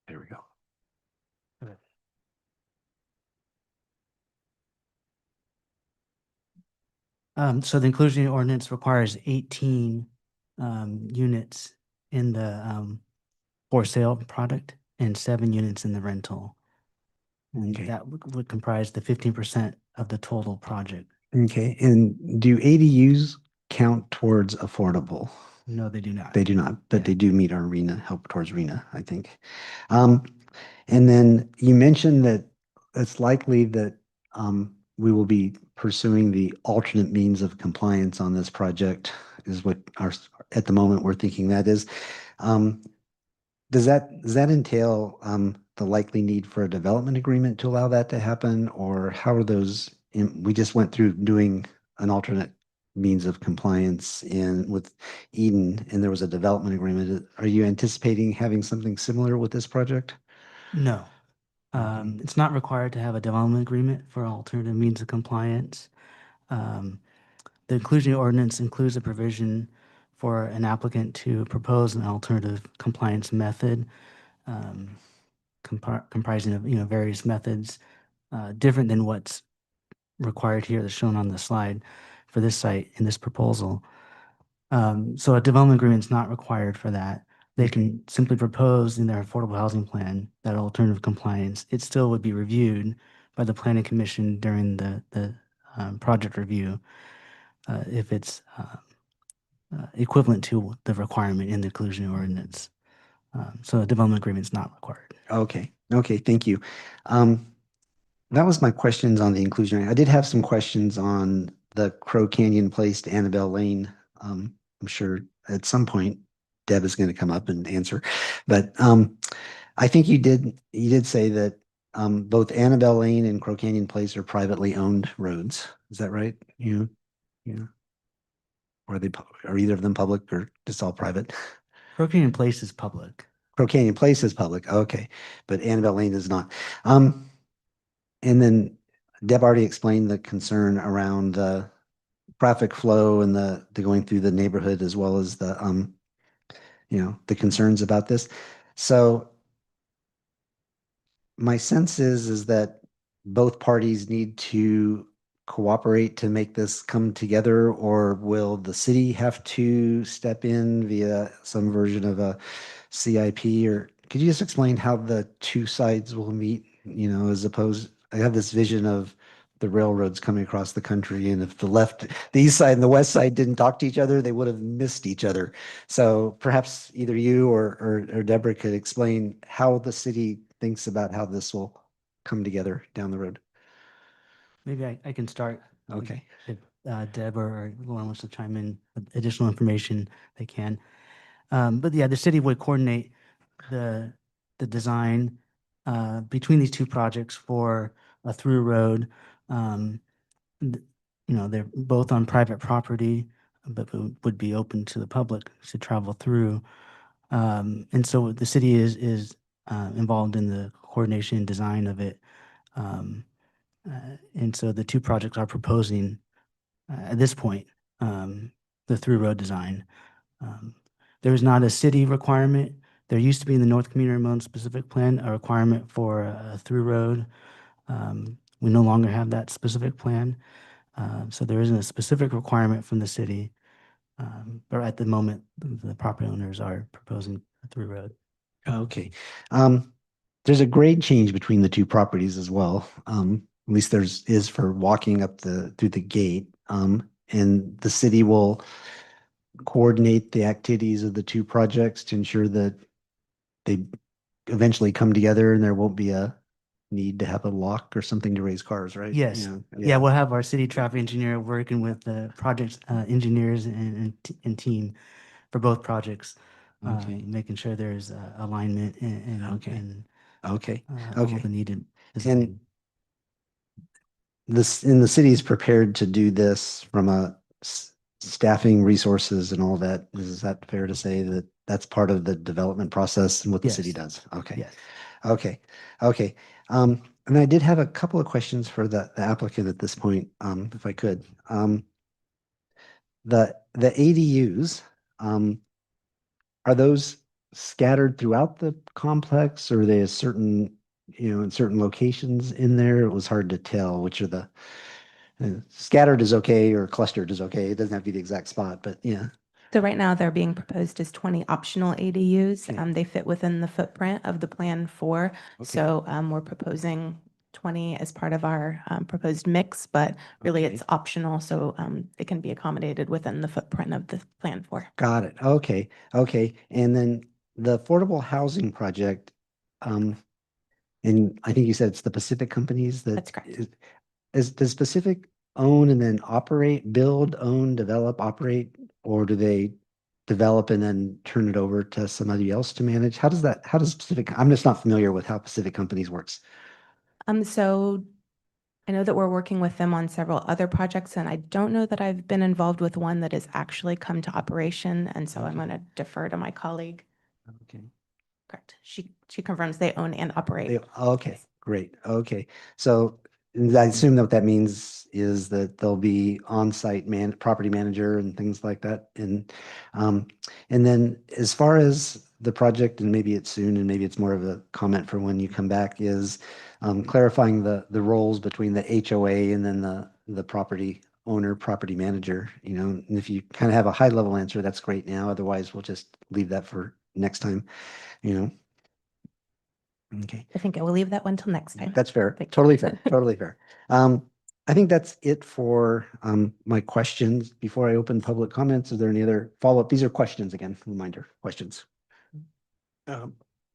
There we go. Okay. So the inclusionary ordinance requires 18 units in the for sale product and 7 units in the rental. And Okay. that would comprise the 15% of the total project. Okay, and do ADUs count towards affordable? No, they do not. They do not, but Yeah. they do meet our help towards RENA, I think. And then you mentioned that it's likely that we will be pursuing the alternate means of compliance on this project, is what at the moment we're thinking that is. Does that entail the likely need for a development agreement to allow that to happen? Or how are those, we just went through doing an alternate means of compliance with Eden, and there was a development agreement. Are you anticipating having something similar with this project? No. It's not required to have a development agreement for alternative means of compliance. The inclusionary ordinance includes a provision for an applicant to propose an alternative compliance method, comprising of various methods different than what's required here that's shown on the slide for this site in this proposal. So a development agreement is not required for that. They can simply propose in their affordable housing plan that alternative compliance. It still would be reviewed by the planning commission during the project review if it's equivalent to the requirement in the inclusion ordinance. So a development agreement is not required. Okay, okay, thank you. That was my questions on the inclusionary. I did have some questions on the Crow Canyon Place to Annabelle Lane. I'm sure at some point Deb is going to come up and answer, but I think you did say that both Annabelle Lane and Crow Canyon Place are privately owned roads. Is that right? Or are either of them public or just all private? Crow Canyon Place is public. Crow Canyon Place is public, okay, but Annabelle Lane is not. And then Deb already explained the concern around traffic flow and the going through the neighborhood as well as the the concerns about this. So my sense is that both parties need to cooperate to make this come together, or will the city have to step in via some version of a CIP? Or could you just explain how the two sides will meet, as opposed, I have this vision of the railroads coming across the country, and if the east side and the west side didn't talk to each other, they would have missed each other. So perhaps either you or Deborah could explain how the city thinks about how this will come together down the road. Maybe I can start. Okay. If Deb or Lauren wants to chime in with additional information, they can. But yeah, the city would coordinate the design between these two projects for a through road. They're both on private property, but would be open to the public to travel through. And so the city is involved in the coordination and design of it. And so the two projects are proposing at this point the through road design. There is not a city requirement. There used to be in the North Community Ramon specific plan a requirement for a through road. We no longer have that specific plan. So there isn't a specific requirement from the city. But at the moment, the property owners are proposing a through road. Okay. There's a grade change between the two properties as well. At least is for walking up through the gate. And the city will coordinate the activities of the two projects to ensure that they eventually come together and there won't be a need to have a lock or something to raise cars, right? Yes. Yeah, we'll have our city traffic engineer working with the project engineers and team for both projects. Okay. Making sure there's alignment and Okay. all the needed. And the city is prepared to do this from a staffing resources and all that. Is that fair to say that that's part of the development process and what the Yes. city does? Okay. Yes. Okay. And I did have a couple of questions for the applicant at this point, if I could. The ADUs, are those scattered throughout the complex, or are they a certain, in certain locations in there? It was hard to tell which are the scattered is okay or clustered is okay. It doesn't have to be the exact spot, but yeah. So right now they're being proposed as 20 optional ADUs. Okay. They fit within the footprint of the Plan 4. Okay. So we're proposing 20 as part of our proposed mix, but really Okay. it's optional. So it can be accommodated within the footprint of the Plan 4. Got it. Okay. And then the affordable housing project, and I think you said it's the Pacific companies that. That's correct. Does Pacific own and then operate, build, own, develop, operate, or do they develop and then turn it over to somebody else to manage? How does Pacific, I'm just not familiar with how Pacific Companies works. So I know that we're working with them on several other projects, and I don't know that I've been involved with one that has actually come to operation. And so I'm going to defer to my colleague. Okay. Correct. She confirms they own and operate. Okay, great. Okay. So I assume that what that means is that there'll be on-site property manager and things like that. And then as far as the project, and maybe it's soon, and maybe it's more of a comment for when you come back, is clarifying the roles between the HOA and then the property owner, property manager, you know, and if you kind of have a high level answer, that's great now. Otherwise, we'll just leave that for next time, you know. Okay. I think I will leave that one till next time. That's fair. Thank you. Totally fair. Totally fair. I think that's it for my questions. Before I open public comments, is there any other follow-up? These are questions again, reminder, questions.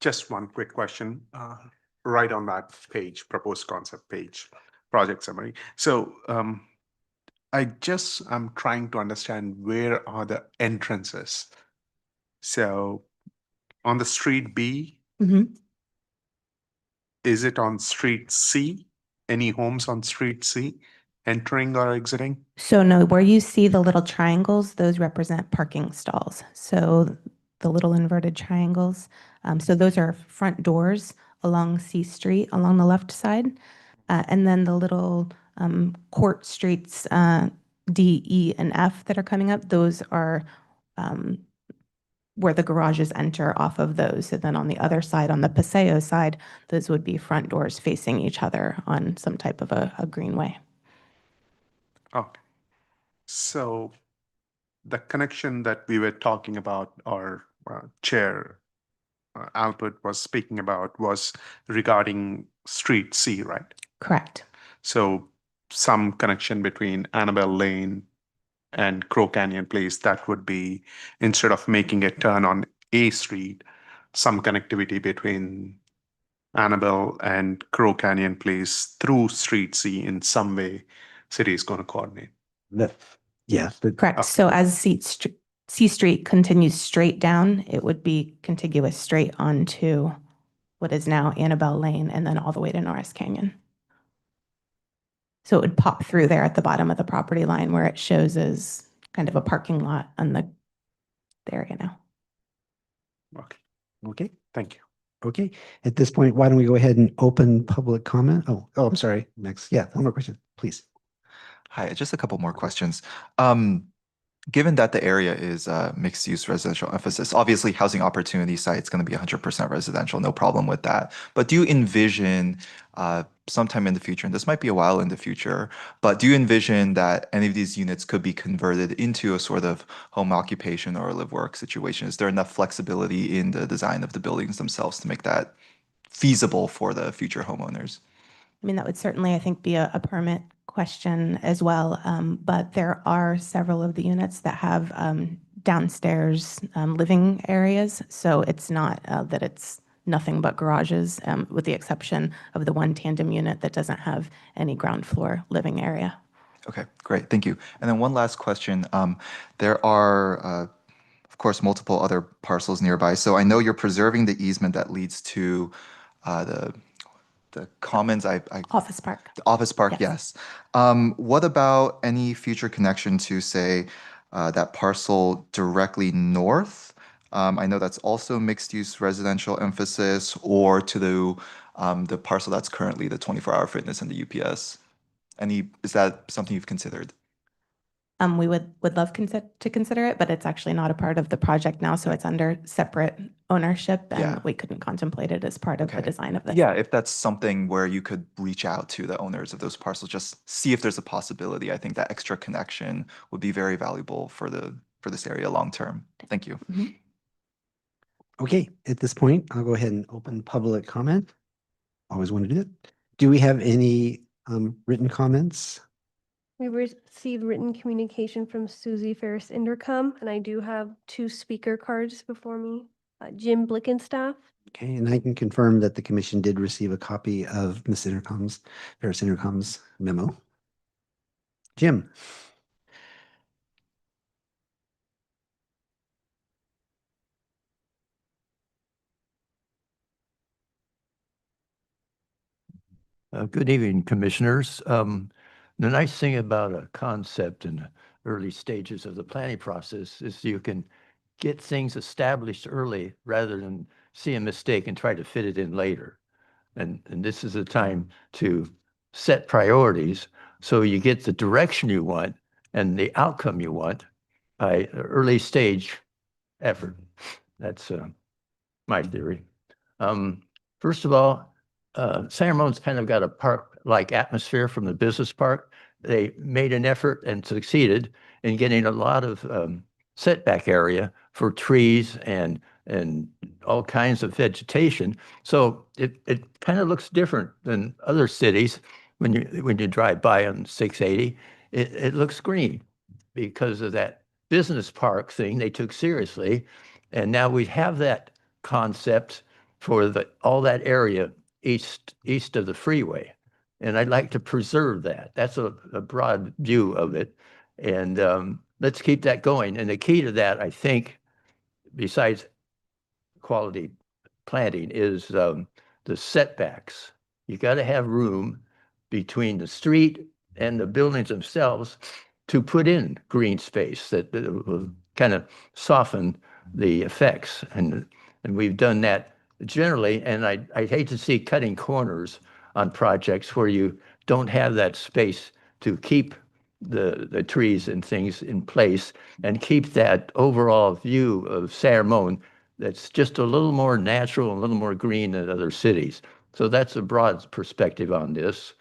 Just one quick question, right on that page, proposed concept page, project summary. So I'm trying to understand where are the entrances? So on the street B, Mhm. is it on street C? Any homes on street C entering or exiting? So no, where you see the little triangles, those represent parking stalls. So the little inverted triangles. So those are front doors along C Street along the left side. And then the little court streets, D, E, and F that are coming up, those are where the garages enter off of those. And then on the other side, on the Paseo side, those would be front doors facing each other on some type of a greenway. Okay. So the connection that we were talking about, our chair Albert was speaking about, was regarding street C, right? Correct. So some connection between Annabelle Lane and Crow Canyon Place, that would be, instead of making a turn on A Street, some connectivity between Annabelle and Crow Canyon Place through Street C in some way, city is going to coordinate. Yeah. Correct. So as C Street continues straight down, it would be contiguous straight onto what is now Annabelle Lane and then all the way to Norris Canyon. So it would pop through there at the bottom of the property line where it shows as kind of a parking lot on the area now. Okay. Okay. Thank you. Okay. At this point, why don't we go ahead and open public comment? Oh, I'm sorry. Next. Yeah. One more question, please. Hi, just a couple more questions. Given that the area is mixed-use residential emphasis, obviously housing opportunity site is going to be 100% residential, no problem with that. But do you envision sometime in the future, and this might be a while in the future, but do you envision that any of these units could be converted into a sort of home occupation or live work situation? Is there enough flexibility in the design of the buildings themselves to make that feasible for the future homeowners? I mean, that would certainly, I think, be a permit question as well. But there are several of the units that have downstairs living areas. So it's not that it's nothing but garages, with the exception of the one tandem unit that doesn't have any ground floor living area. Okay, great. Thank you. And then one last question. There are, of course, multiple other parcels nearby. So I know you're preserving the easement that leads to the commons. Office Park. The Office Park, Yes. yes. What about any future connection to, say, that parcel directly north? I know that's also mixed-use residential emphasis, or to the parcel that's currently the 24-hour fitness and the UPS. Is that something you've considered? We would love to consider it, but it's actually not a part of the project now, so it's under separate ownership, and Yeah. we couldn't contemplate it as part of the Okay. design of this. Yeah, if that's something where you could reach out to the owners of those parcels, just see if there's a possibility. I think that extra connection would be very valuable for this area long term. Thank you. Mhm. Okay. At this point, I'll go ahead and open public comment. Always want to do that. Do we have any written comments? We received written communication from Susie Ferris Intercom, and I do have 2 speaker cards before me. Jim Blickenstaff. Okay, and I can confirm that the commission did receive a copy of Ms. Ferris Intercom's memo. Jim. Good evening, commissioners. The nice thing about a concept in the early stages of the planning process is you can get things established early rather than see a mistake and try to fit it in later. And this is a time to set priorities so you get the direction you want and the outcome you want by early stage effort. That's my theory. First of all, San Ramon's kind of got a park-like atmosphere from the business park. They made an effort and succeeded in getting a lot of setback area for trees and all kinds of vegetation. So it kind of looks different than other cities when you drive by on 680. It looks green because of that business park thing they took seriously. And now we have that concept for all that area east of the freeway. And I'd like to preserve that. That's a broad view of it. And let's keep that going. And the key to that, I think, besides quality planting, is the setbacks. You got to have room between the street and the buildings themselves to put in green space that will kind of soften the effects. And we've done that generally. And I hate to see cutting corners on projects where you don't have that space to keep the trees and things in place and keep that overall view of San Ramon that's just a little more natural, a little more green than other cities. So that's a broad perspective on this.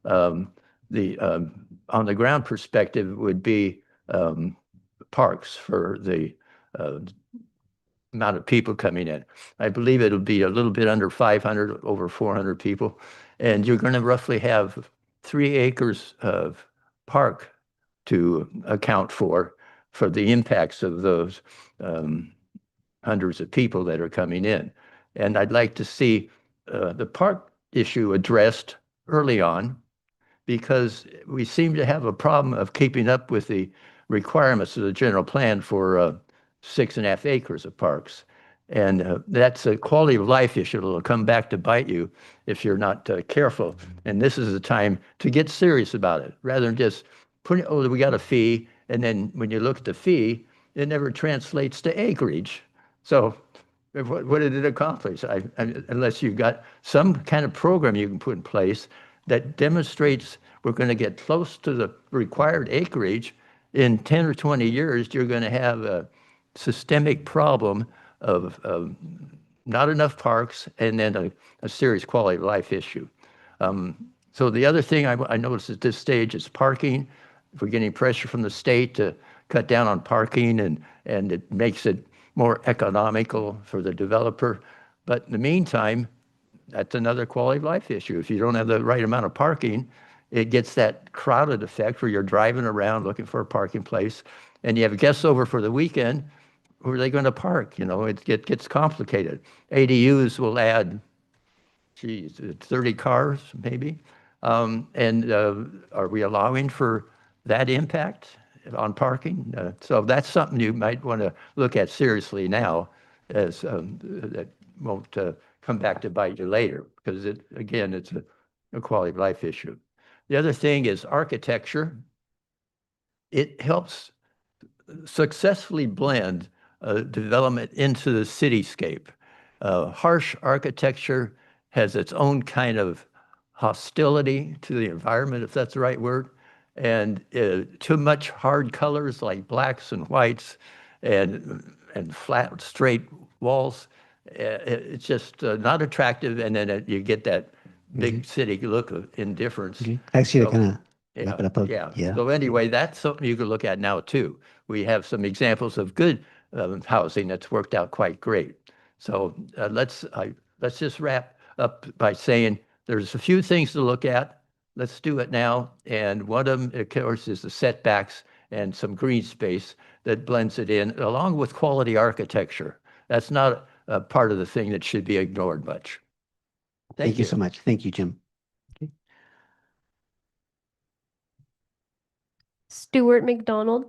On the ground perspective would be parks for the amount of people coming in. I believe it'll be a little bit under 500, over 400 people. And you're going to roughly have 3 acres of park to account for the impacts of those hundreds of people that are coming in. And I'd like to see the park issue addressed early on, because we seem to have a problem of keeping up with the requirements of the general plan for 6.5 acres of parks. And that's a quality of life issue. It'll come back to bite you if you're not careful. And this is the time to get serious about it, rather than just putting, oh, we got a fee. And then when you look at the fee, it never translates to acreage. So what did it accomplish? Unless you've got some kind of program you can put in place that demonstrates we're going to get close to the required acreage, in 10 or 20 years, you're going to have a systemic problem of not enough parks and then a serious quality of life issue. So the other thing I noticed at this stage is parking. If we're getting pressure from the state to cut down on parking, and it makes it more economical for the developer. But in the meantime, that's another quality of life issue. If you don't have the right amount of parking, it gets that crowded effect where you're driving around looking for a parking place, and you have guests over for the weekend. Where are they going to park? You know, it gets complicated. ADUs will add, 30 cars maybe. And are we allowing for that impact on parking? So that's something you might want to look at seriously now, as that won't come back to bite you later, because again, it's a quality of life issue. The other thing is architecture. It helps successfully blend development into the cityscape. Harsh architecture has its own kind of hostility to the environment, if that's the right word, and too much hard colors like blacks and whites and flat, straight walls. It's just not attractive, and then you get that big city look of indifference. Actually, So, to kind of wrap it up. yeah. So anyway, that's something you could look at now too. We have some examples of good housing that's worked out quite great. So let's just wrap up by saying there's a few things to look at. Let's do it now. And one of them, of course, is the setbacks and some green space that blends it in, along with quality architecture. That's not a part of the thing that should be ignored much. Thank you so much. Thank you, Jim. Stuart McDonald.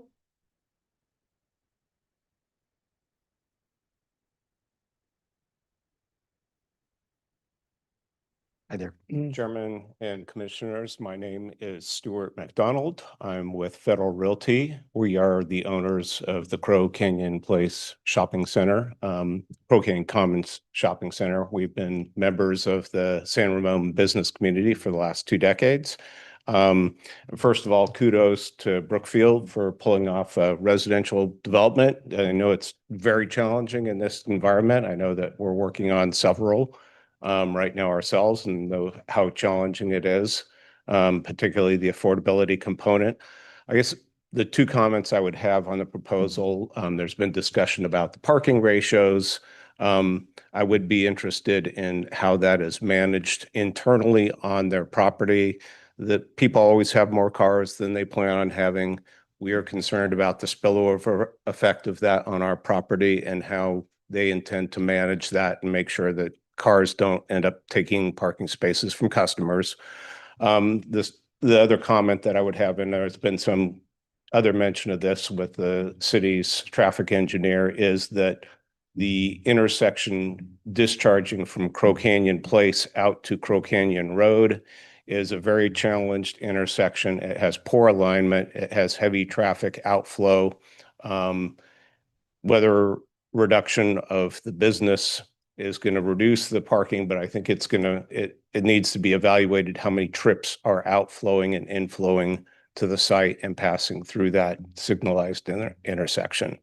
Hi there. Chairman and Commissioners, my name is Stuart McDonald. I'm with Federal Realty. We are the owners of the Crow Canyon Place Shopping Center, Crow Canyon Commons Shopping Center. We've been members of the San Ramon business community for the last 2 decades. First of all, kudos to Brookfield for pulling off a residential development. I know it's very challenging in this environment. I know that we're working on several right now ourselves and know how challenging it is, particularly the affordability component. I guess the two comments I would have on the proposal, there's been discussion about the parking ratios. I would be interested in how that is managed internally on their property. That people always have more cars than they plan on having. We are concerned about the spillover effect of that on our property and how they intend to manage that and make sure that cars don't end up taking parking spaces from customers. The other comment that I would have, and there's been some other mention of this with the city's traffic engineer, is that the intersection discharging from Crow Canyon Place out to Crow Canyon Road is a very challenged intersection. It has poor alignment. It has heavy traffic outflow. Whether reduction of the business is going to reduce the parking, but I think it needs to be evaluated how many trips are outflowing and inflowing to the site and passing through that signalized intersection.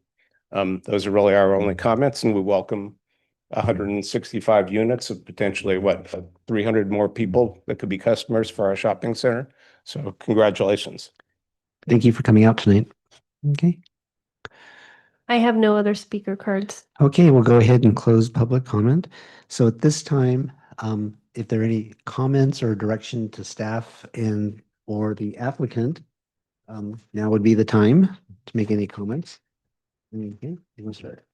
Those are really our only comments, and we welcome 165 units of potentially 300 more people that could be customers for our shopping center. So congratulations. Thank you for coming out tonight. Okay. I have no other speaker cards. Okay, we'll go ahead and close public comment. So at this time, if there are any comments or direction to staff and or the applicant, now would be the time to make any comments. Okay, you want to start?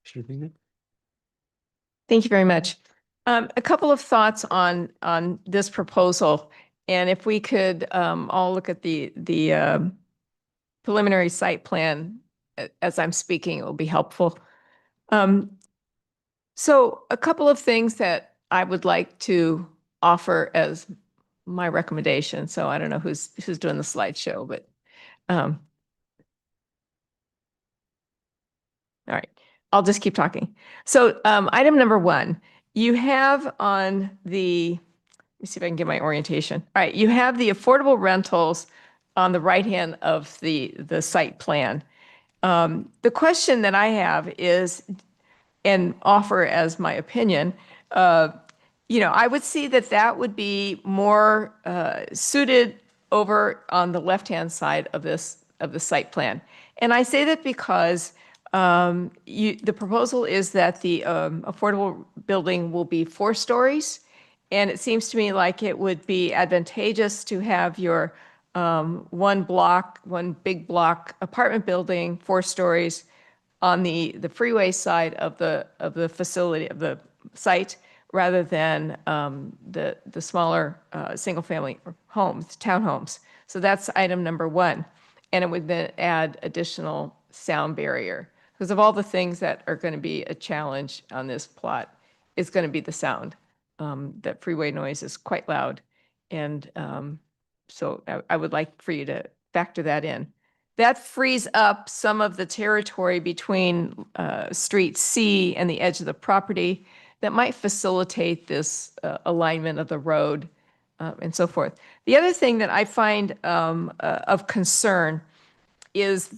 Thank you very much. A couple of thoughts on this proposal, and if we could all look at the preliminary site plan as I'm speaking, it will be helpful. So a couple of things that I would like to offer as my recommendation. So I don't know who's doing the slideshow, but all right, I'll just keep talking. So item number one, you have on the, let me see if I can get my orientation. All right, you have the affordable rentals on the right hand of the site plan. The question that I have is, and offer as my opinion, I would see that would be more suited over on the left-hand side of the site plan. And I say that because the proposal is that the affordable building will be 4 stories. And it seems to me like it would be advantageous to have your one big block apartment building, 4 stories on the freeway side of the facility, of the site, rather than the smaller single family homes, townhomes. So that's item number 1. And it would then add additional sound barrier. Because of all the things that are going to be a challenge on this plot, it's going to be the sound. That freeway noise is quite loud. And so I would like for you to factor that in. That frees up some of the territory between Street C and the edge of the property that might facilitate this alignment of the road and so forth. The other thing that I find of concern is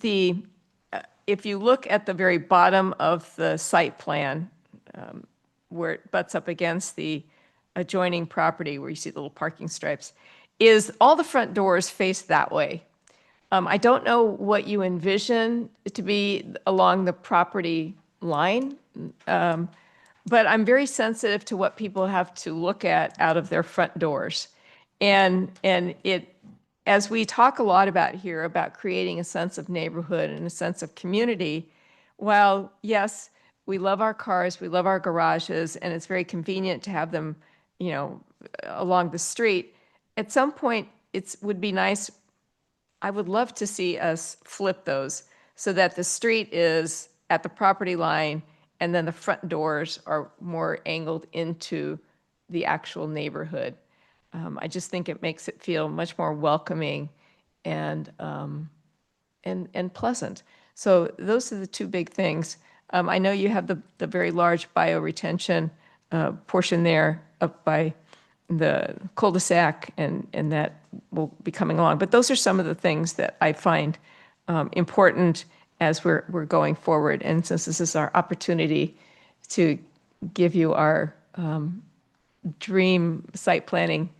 if you look at the very bottom of the site plan, where it butts up against the adjoining property where you see the little parking stripes, is all the front doors face that way. I don't know what you envision to be along the property line, but I'm very sensitive to what people have to look at out of their front doors. And as we talk a lot about here about creating a sense of neighborhood and a sense of community, while yes, we love our cars, we love our garages, and it's very convenient to have them, along the street, at some point it would be nice, I would love to see us flip those so that the street is at the property line and then the front doors are more angled into the actual neighborhood. I just think it makes it feel much more welcoming and pleasant. So those are the 2 big things. I know you have the very large bioretention portion there up by the cul-de-sac and that will be coming along. But those are some of the things that I find important as we're going forward. And since this is our opportunity to give you our dream site planning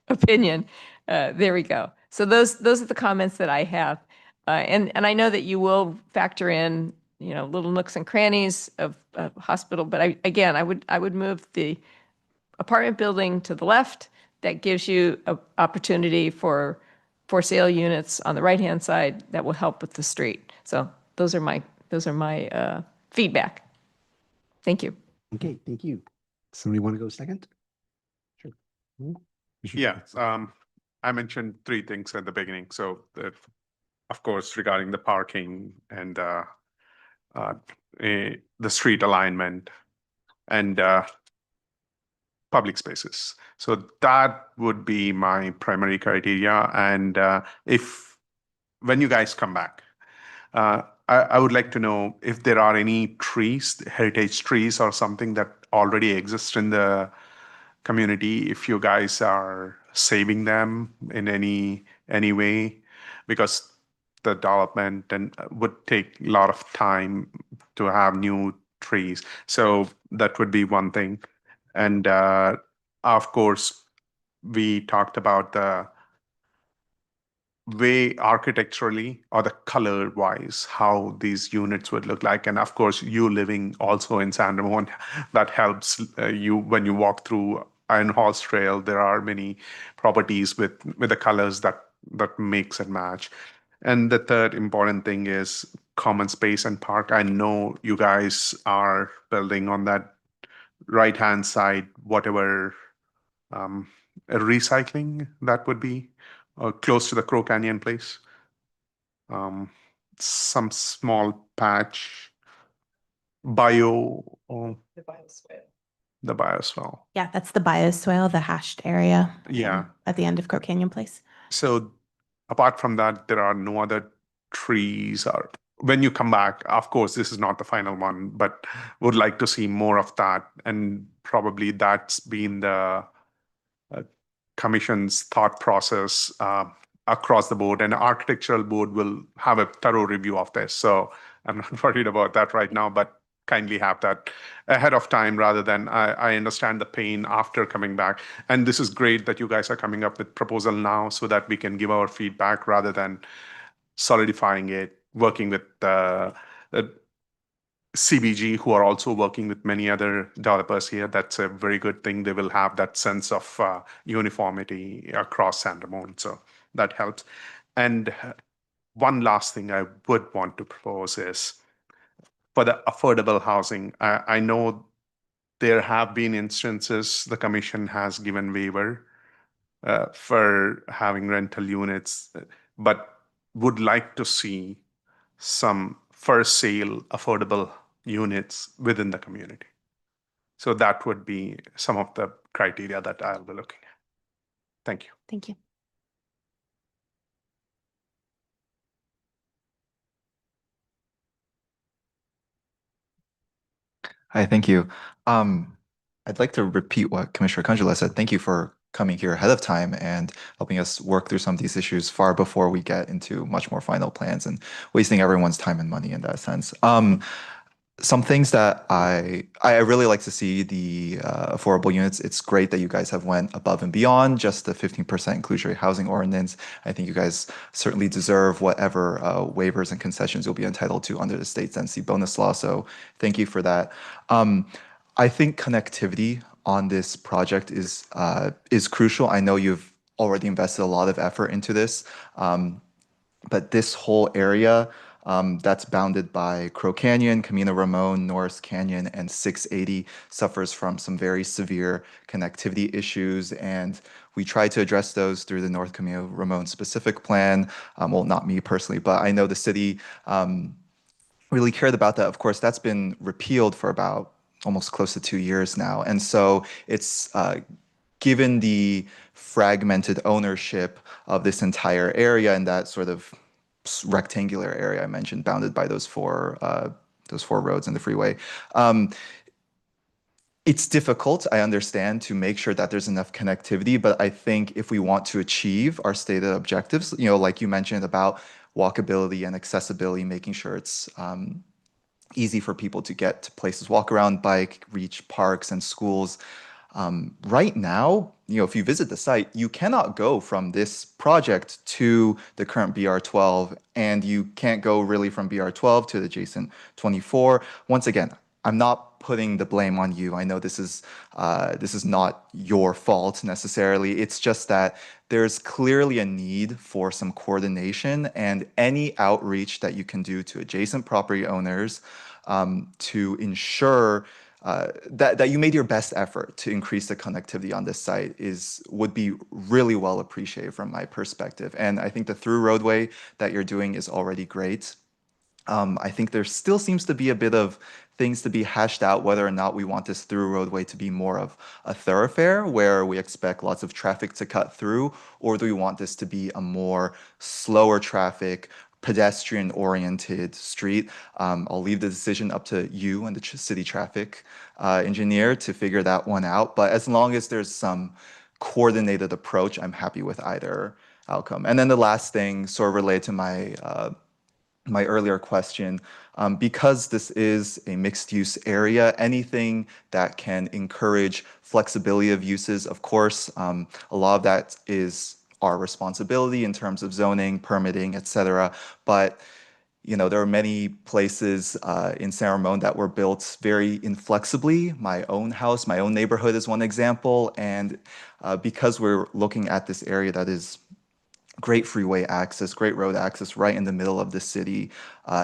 opinion, there we go. So those are the comments that I have. And I know that you will factor in, little nooks and crannies of hospital, but I would move the apartment building to the left. That gives you an opportunity for sale units on the right-hand side that will help with the street. So those are my feedback. Thank you. Okay, thank you. Somebody want to go second? Sure. Yeah, I mentioned three things at the beginning. So, of course, regarding the parking and the street alignment and public spaces. So that would be my primary criteria. And when you guys come back, I would like to know if there are any trees, heritage trees or something that already exist in the community, if you guys are saving them in any way, because the development and would take a lot of time to have new trees. So that would be one thing. And of course, we talked about the way architecturally or the color wise, how these units would look like. And of course, you living also in San Ramon, that helps you when you walk through Iron Horse Trail. There are many properties with the colors that mix and match. And the third important thing is common space and park. I know you guys are building on that right-hand side, whatever recycling that would be close to the Crow Canyon place. Some small patch bio. The bioswale. The bioswale. Yeah, that's the bioswale, the hashed area. Yeah. At the end of Crow Canyon Place. So apart from that, there are no other trees or when you come back, of course, this is not the final one, but would like to see more of that. And probably that's been the commission's thought process across the board, and the architectural board will have a thorough review of this. So I'm not worried about that right now, but kindly have that ahead of time rather than I understand the pain after coming back. And this is great that you guys are coming up with proposal now so that we can give our feedback rather than solidifying it, working with the CBG, who are also working with many other developers here. That's a very good thing. They will have that sense of uniformity across San Ramon. So that helps. And one last thing I would want to propose is for the affordable housing. I know there have been instances the commission has given waiver for having rental units, but would like to see some for sale affordable units within the community. So that would be some of the criteria that I'll be looking at. Thank you. Thank you. Hi, thank you. I'd like to repeat what Commissioner Kanjula said. Thank you for coming here ahead of time and helping us work through some of these issues far before we get into much more final plans and wasting everyone's time and money in that sense. Some things that I really like to see the affordable units. It's great that you guys have went above and beyond just the 15% inclusionary housing ordinance. I think you guys certainly deserve whatever waivers and concessions you'll be entitled to under the state density bonus law. So thank you for that. I think connectivity on this project is crucial. I know you've already invested a lot of effort into this, but this whole area that's bounded by Crow Canyon, Camino Ramon, Norris Canyon, and 680 suffers from some very severe connectivity issues. And we try to address those through the North Camino Ramon specific plan. Well, not me personally, but I know the city really cared about that. Of course, that's been repealed for about almost close to 2 years now. And so it's given the fragmented ownership of this entire area and that sort of rectangular area I mentioned, bounded by those four roads and the freeway. It's difficult, I understand, to make sure that there's enough connectivity, but I think if we want to achieve our stated objectives, like you mentioned about walkability and accessibility, making sure it's easy for people to get to places, walk around, bike, reach parks and schools. Right now, if you visit the site, you cannot go from this project to the current BR12, and you can't go really from BR12 to the adjacent 24. Once again, I'm not putting the blame on you. I know this is not your fault necessarily. It's just that there's clearly a need for some coordination and any outreach that you can do to adjacent property owners to ensure that you made your best effort to increase the connectivity on this site would be really well appreciated from my perspective. And I think the through roadway that you're doing is already great. I think there still seems to be a bit of things to be hashed out, whether or not we want this through roadway to be more of a thoroughfare where we expect lots of traffic to cut through, or do we want this to be a more slower traffic, pedestrian-oriented street? I'll leave the decision up to you and the city traffic engineer to figure that one out. But as long as there's some coordinated approach, I'm happy with either outcome. And then the last thing, sort of related to my earlier question, because this is a mixed-use area, anything that can encourage flexibility of uses, of course, a lot of that is our responsibility in terms of zoning, permitting, etc. But there are many places in San Ramon that were built very inflexibly. My own house, my own neighborhood is one example. And because we're looking at this area that is great freeway access, great road access right in the middle of the city,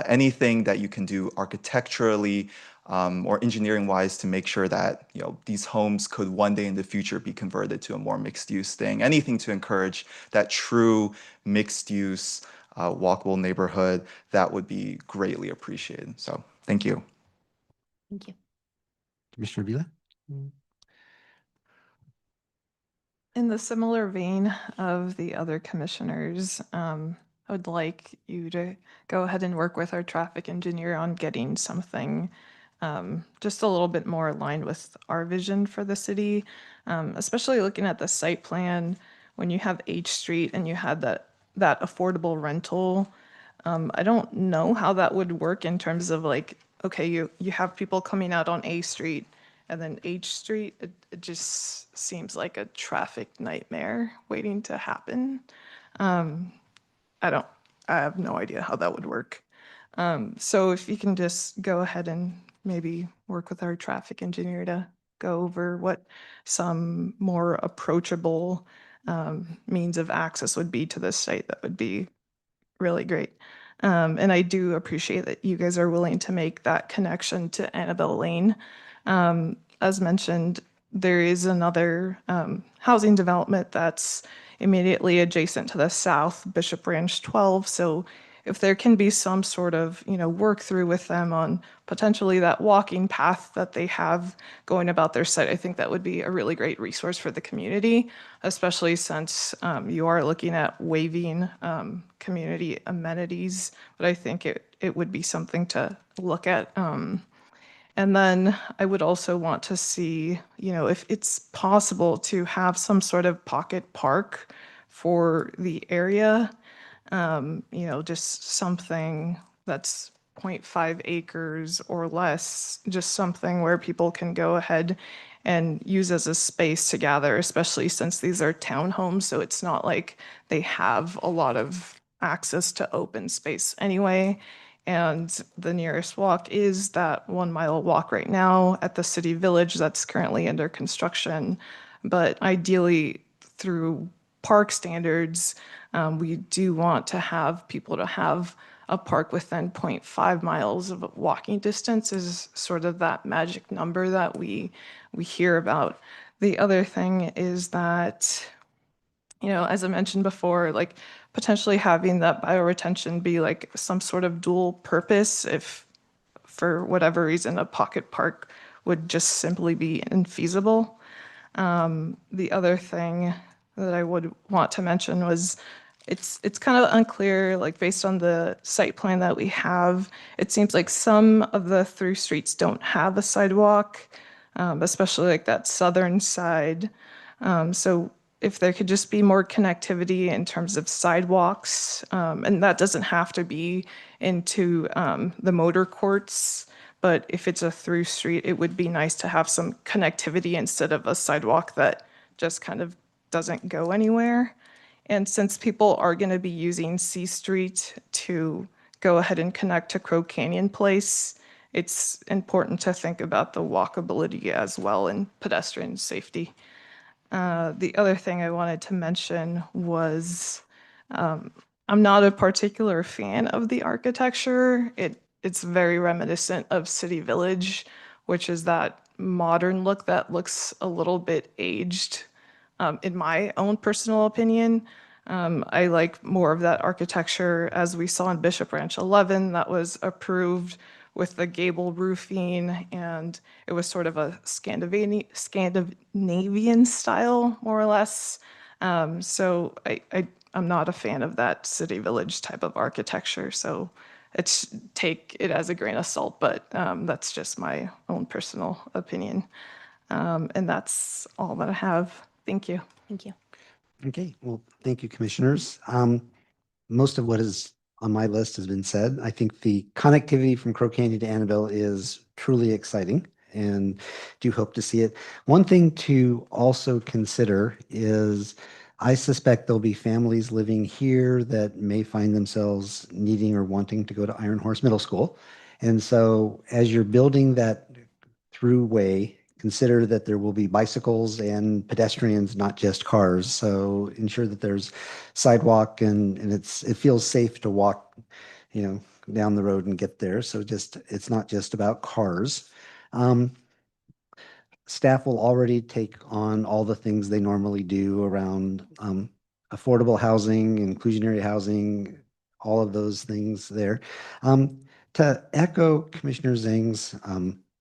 anything that you can do architecturally or engineering-wise to make sure that these homes could one day in the future be converted to a more mixed-use thing. Anything to encourage that true mixed-use, walkable neighborhood, that would be greatly appreciated. So thank you. Thank you. Commissioner Vila? In the similar vein of the other commissioners, I would like you to go ahead and work with our traffic engineer on getting something just a little bit more aligned with our vision for the city, especially looking at the site plan when you have H Street and you had that affordable rental. I don't know how that would work in terms of okay, you have people coming out on A Street and then H Street, it just seems like a traffic nightmare waiting to happen. I have no idea how that would work. So if you can just go ahead and maybe work with our traffic engineer to go over what some more approachable means of access would be to this site, that would be really great. And I do appreciate that you guys are willing to make that connection to Annabelle Lane. As mentioned, there is another housing development that's immediately adjacent to the south, Bishop Ranch 12. So if there can be some sort of, work through with them on potentially that walking path that they have going about their site, I think that would be a really great resource for the community, especially since you are looking at waiving community amenities. But I think it would be something to look at. And then I would also want to see, if it's possible to have some sort of pocket park for the area, just something that's 0.5 acres or less, just something where people can go ahead and use as a space to gather, especially since these are townhomes. So it's not like they have a lot of access to open space anyway. And the nearest walk is that 1 mile walk right now at the city village that's currently under construction. But ideally, through park standards, we do want to have people to have a park within 0.5 miles of walking distance is sort of that magic number that we hear about. The other thing is that, as I mentioned before, potentially having that bioretention be some sort of dual purpose if for whatever reason a pocket park would just simply be infeasible. The other thing that I would want to mention was it's kind of unclear, based on the site plan that we have, it seems like some of the through streets don't have a sidewalk. especially like that southern side. So if there could just be more connectivity in terms of sidewalks, and that doesn't have to be into the motor courts, but if it's a through street, it would be nice to have some connectivity instead of a sidewalk that just kind of doesn't go anywhere. And since people are going to be using C Street to go ahead and connect to Crow Canyon Place, it's important to think about the walkability as well and pedestrian safety. The other thing I wanted to mention was I'm not a particular fan of the architecture. It's very reminiscent of City Village, which is that modern look that looks a little bit aged, in my own personal opinion. I like more of that architecture as we saw in Bishop Ranch 11 that was approved with the gable roofing, and it was sort of a Scandinavian style, more or less. So I'm not a fan of that City Village type of architecture. So take it as a grain of salt, but that's just my own personal opinion. And that's all that I have. Thank you. Thank you. Okay, well, thank you, commissioners. Most of what is on my list has been said. I think the connectivity from Crow Canyon to Annabelle is truly exciting and do hope to see it. One thing to also consider is I suspect there'll be families living here that may find themselves needing or wanting to go to Iron Horse Middle School. And so as you're building that throughway, consider that there will be bicycles and pedestrians, not just cars. So ensure that there's sidewalk and it feels safe to walk, down the road and get there. So it's not just about cars. Staff will already take on all the things they normally do around affordable housing, inclusionary housing, all of those things there. To echo Commissioner Zhang's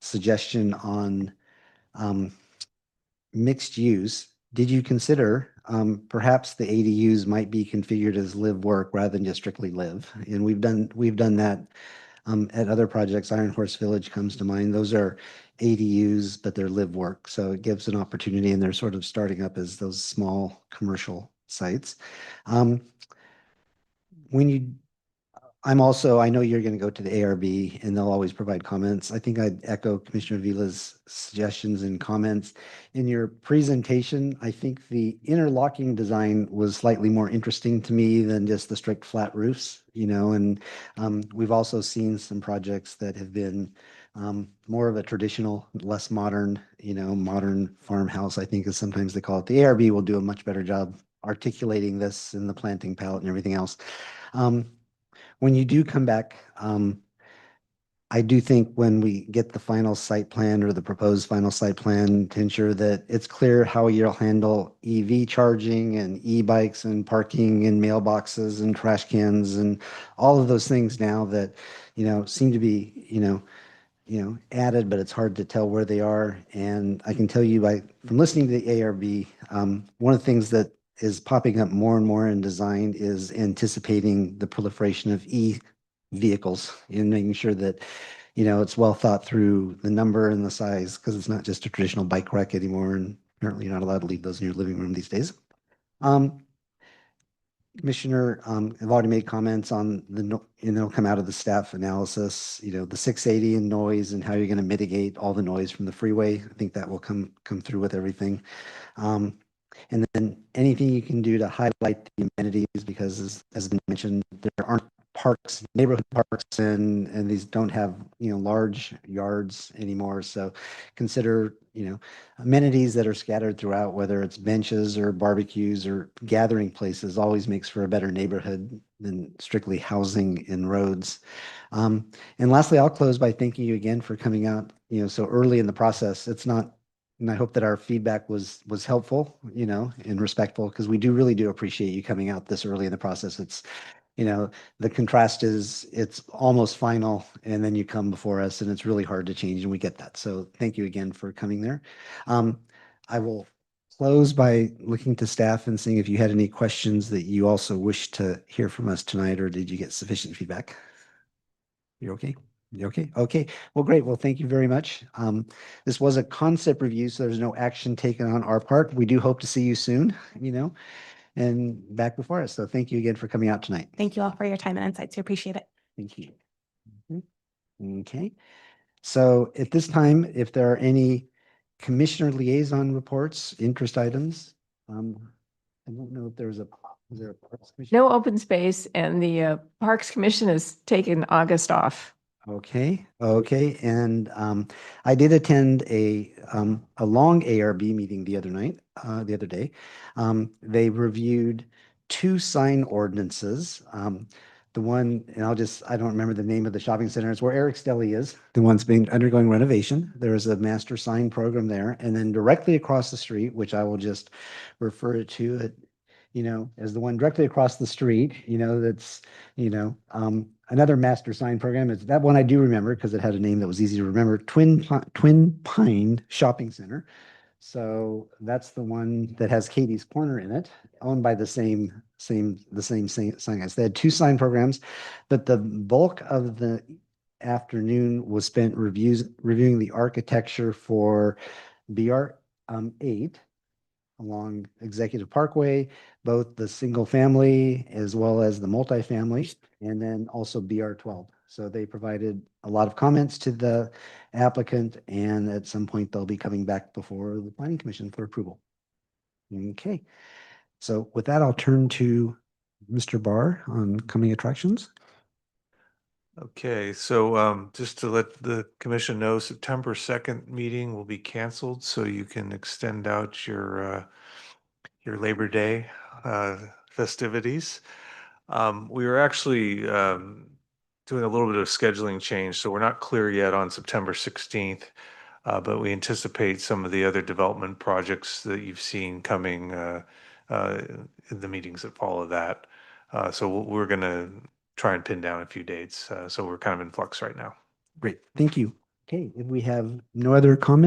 suggestion on mixed use, did you consider perhaps the ADUs might be configured as live work rather than just strictly live? And we've done that at other projects. Iron Horse Village comes to mind. Those are ADUs, but they're live work. So it gives an opportunity, and they're sort of starting up as those small commercial sites. I know you're going to go to the ARB and they'll always provide comments. I think I'd echo Commissioner Vila's suggestions and comments. In your presentation, I think the interlocking design was slightly more interesting to me than just the strict flat roofs, and we've also seen some projects that have been more of a traditional, less modern, modern farmhouse, I think is sometimes they call it. The ARB will do a much better job articulating this in the planting palette and everything else. When you do come back, I do think when we get the final site plan or the proposed final site plan to ensure that it's clear how you'll handle EV charging and e-bikes and parking and mailboxes and trash cans and all of those things now that, seem to be, added, but it's hard to tell where they are. And I can tell you from listening to the ARB, one of the things that is popping up more and more in design is anticipating the proliferation of e-vehicles and making sure that, it's well thought through, the number and the size, because it's not just a traditional bike rack anymore. And apparently you're not allowed to leave those in your living room these days. Commissioner, I've already made comments on come out of the staff analysis, the 680 and noise and how you're going to mitigate all the noise from the freeway. I think that will come through with everything. And then anything you can do to highlight the amenities, because as I mentioned, there aren't parks, neighborhood parks, and these don't have, large yards anymore. So consider, amenities that are scattered throughout, whether it's benches or barbecues or gathering places, always makes for a better neighborhood than strictly housing and roads. And lastly, I'll close by thanking you again for coming out, so early in the process. And I hope that our feedback was helpful, and respectful, because we really do appreciate you coming out this early in the process. It's, the contrast is it's almost final, and then you come before us, and it's really hard to change, and we get that. So thank you again for coming there. I will close by looking to staff and seeing if you had any questions that you also wish to hear from us tonight, or did you get sufficient feedback? You're okay? Okay, okay. Well, great. Well, thank you very much. This was a concept review, so there's no action taken on our part. We do hope to see you soon, and back before us. So thank you again for coming out tonight. Thank you all for your time and insights. We appreciate it. Thank you. Okay. So at this time, if there are any commissioner liaison reports, interest items, I don't know if was there a Parks Commission? No open space, and the Parks Commission has taken August off. Okay, okay, and I did attend a long ARB meeting the other day. They reviewed 2 sign ordinances. The one, and I don't remember the name of the shopping center, it's where Eric's Deli is, the one's being undergoing renovation. There is a master sign program there, and then directly across the street, which I will just refer to it, as the one directly across the street, that's, another master sign program. Is that one I do remember because it had a name that was easy to remember, Twin Pine Shopping Center. So that's the one that has Katie's Corner in it, owned by the same sign guys. They had 2 sign programs, but the bulk of the afternoon was spent reviewing the architecture for BR 8 along Executive Parkway, both the single family as well as the multifamily, and then also BR 12. So they provided a lot of comments to the applicant, and at some point they'll be coming back before the Planning Commission for approval. Okay. So with that, I'll turn to Mr. Barr on coming attractions. Okay, so just to let the commission know, September 2nd meeting will be canceled, so you can extend out your Labor Day festivities. We were actually doing a little bit of scheduling change, so we're not clear yet on September 16th, but we anticipate some of the other development projects that you've seen coming in the meetings that follow that. So we're going to try and pin down a few dates. So we're kind of in flux right now. Great, thank you. Okay, if we have no other comments.